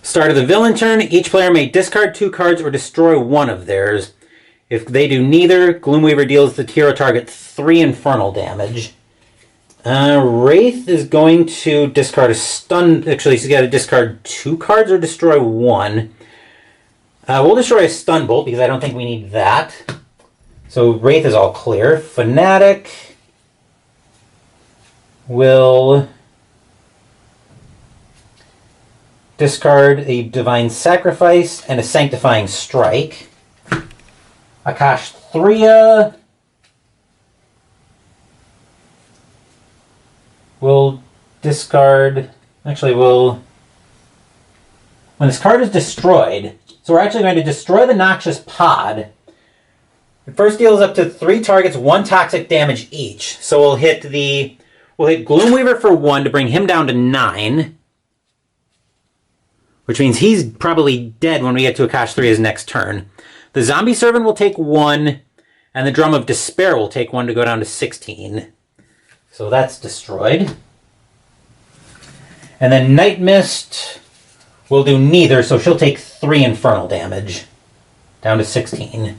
Start of the villain turn, each player may discard 2 cards or destroy 1 of theirs. If they do neither, Gloomweaver deals the hero target 3 infernal damage. Wraith is going to discard a stun. Actually, she's got to discard 2 cards or destroy 1. We'll destroy a stun bolt because I don't think we need that. So Wraith is all clear. Fanatic will discard a Divine Sacrifice and a Sanctifying Strike. Akash'Thriya will discard... Actually, when this card is destroyed, so we're actually going to destroy the Noxious Pod. It first deals up to 3 targets 1 toxic damage each. So we'll hit Gloomweaver for 1 to bring him down to 9. Which means he's probably dead when we get to Akash'Thriya's next turn. The Zombie Servant will take 1, and the Drum of Despair will take 1 to go down to 16. So that's destroyed. And then Nightmist will do neither, so she'll take 3 infernal damage, down to 16.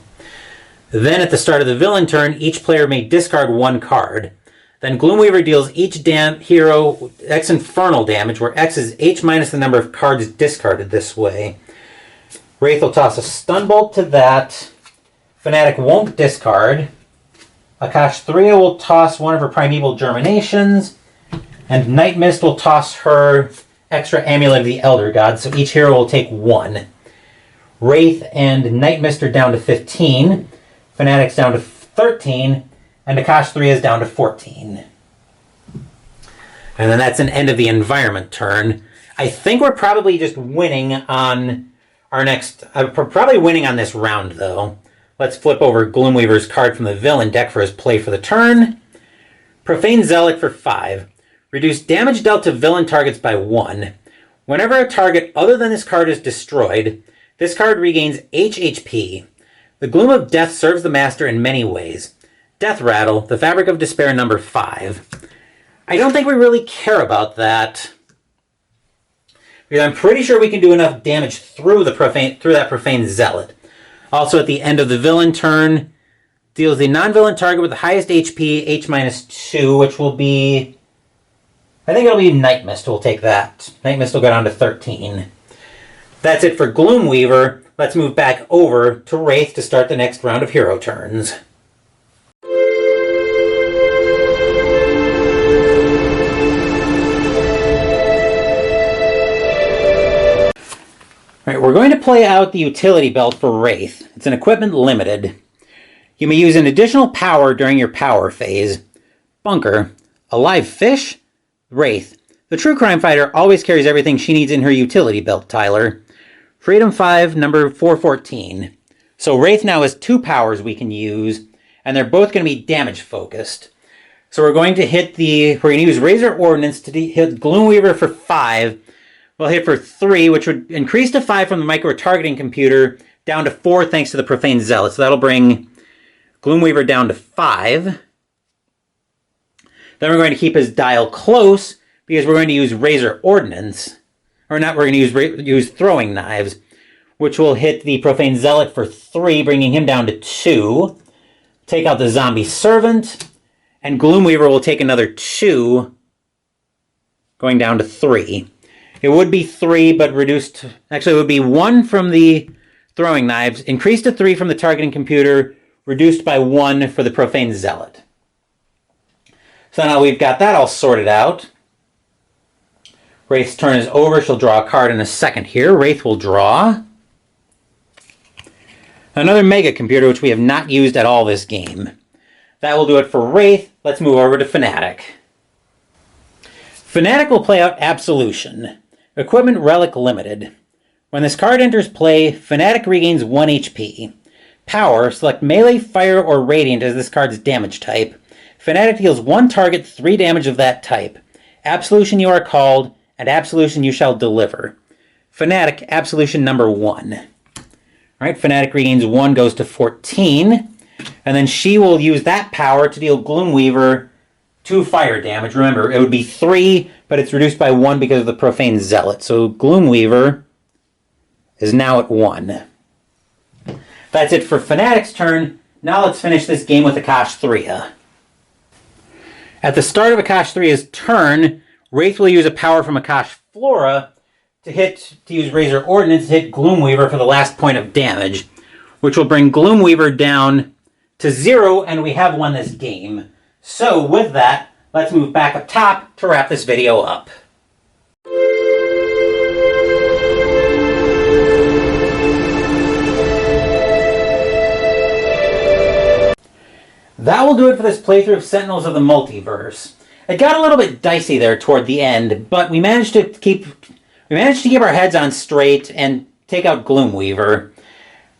Then at the start of the villain turn, each player may discard 1 card. Then Gloomweaver deals each hero X infernal damage, where X is H minus the number of cards discarded this way. Wraith will toss a stun bolt to that. Fanatic won't discard. Akash'Thriya will toss one of her Primeval Germinations. And Nightmist will toss her extra Amulet of the Elder God, so each hero will take 1. Wraith and Nightmist are down to 15. Fanatic's down to 13. And Akash'Thriya is down to 14. And then that's an end of the environment turn. I think we're probably just winning on our next... probably winning on this round, though. Let's flip over Gloomweaver's card from the villain deck for his play for the turn. Profane Zealot for 5. Reduce damage dealt to villain targets by 1. Whenever a target other than this card is destroyed, this card regains H HP. The Gloom of Death serves the master in many ways. Death Rattle, the Fabric of Despair number 5. I don't think we really care about that, because I'm pretty sure we can do enough damage through that Profane Zealot. Also, at the end of the villain turn, deals the non-villain target with the highest HP, H-2, which will be... I think it'll be Nightmist who will take that. Nightmist will go down to 13. That's it for Gloomweaver. Let's move back over to Wraith to start the next round of hero turns. All right, we're going to play out the utility belt for Wraith. It's an equipment limited. You may use an additional power during your power phase. Bunker, a live fish, Wraith. The true crime fighter always carries everything she needs in her utility belt, Tyler. Freedom 5, number 414. So Wraith now has 2 powers we can use, and they're both going to be damage focused. So we're going to use Razor Ordnance to hit Gloomweaver for 5. We'll hit for 3, which would increase to 5 from the micro-targeting computer, down to 4 thanks to the Profane Zealot. So that'll bring Gloomweaver down to 5. Then we're going to keep his dial close, because we're going to use Razor Ordnance, or not, we're going to use Throwing Knives, which will hit the Profane Zealot for 3, bringing him down to 2. Take out the Zombie Servant, and Gloomweaver will take another 2, going down to 3. It would be 3, but reduced... Actually, it would be 1 from the Throwing Knives, increased to 3 from the targeting computer, reduced by 1 for the Profane Zealot. So now we've got that all sorted out. Wraith's turn is over. She'll draw a card in a second here. Wraith will draw another Mega Computer, which we have not used at all this game. That will do it for Wraith. Let's move over to Fanatic. Fanatic will play out Absolution. Equipment Relic Limited. When this card enters play, Fanatic regains 1 HP. Power, select Melee, Fire, or Radiant as this card's damage type. Fanatic deals 1 target 3 damage of that type. Absolution you are called, and Absolution you shall deliver. Fanatic, Absolution number 1. Alright, Fanatic regains 1, goes to 14. And then she will use that power to deal Gloomweaver 2 fire damage. Remember, it would be 3, but it's reduced by 1 because of the Profane Zealot. So Gloomweaver is now at 1. That's it for Fanatic's turn. Now let's finish this game with Akash'Thriya. At the start of Akash'Thriya's turn, Wraith will use a power from Akash'Thriya to use Razor Ordnance to hit Gloomweaver for the last point of damage, which will bring Gloomweaver down to 0, and we have won this game. So with that, let's move back up top to wrap this video up. That will do it for this playthrough of Sentinels of the Multiverse. It got a little bit dicey there toward the end, but we managed to keep our heads on straight and take out Gloomweaver.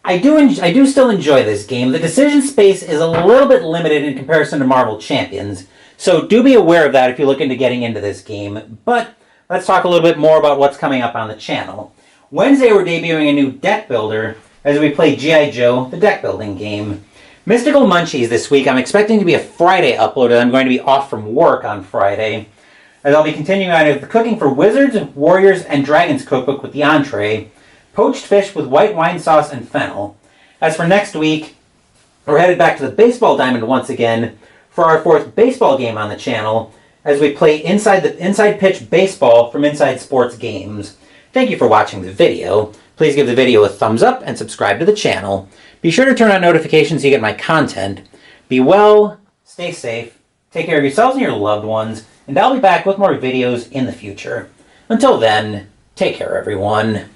I do still enjoy this game. The decision space is a little bit limited in comparison to Marvel Champions, so do be aware of that if you're looking to getting into this game. But let's talk a little bit more about what's coming up on the channel. Wednesday we're debuting a new deck builder as we play G.I. Joe, the deck building game. Mystical Munchies this week. I'm expecting to be a Friday upload, and I'm going to be off from work on Friday, as I'll be continuing on with the cooking for Wizards, Warriors, and Dragons cookbook with the entree, poached fish with white wine sauce and fennel. As for next week, we're headed back to the baseball diamond once again for our 4th baseball game on the channel, as we play Inside Pitch Baseball from Inside Sports Games. Thank you for watching the video. Please give the video a thumbs up and subscribe to the channel. Be sure to turn on notifications so you get my content. Be well, stay safe, take care of yourselves and your loved ones, and I'll be back with more videos in the future. Until then, take care everyone.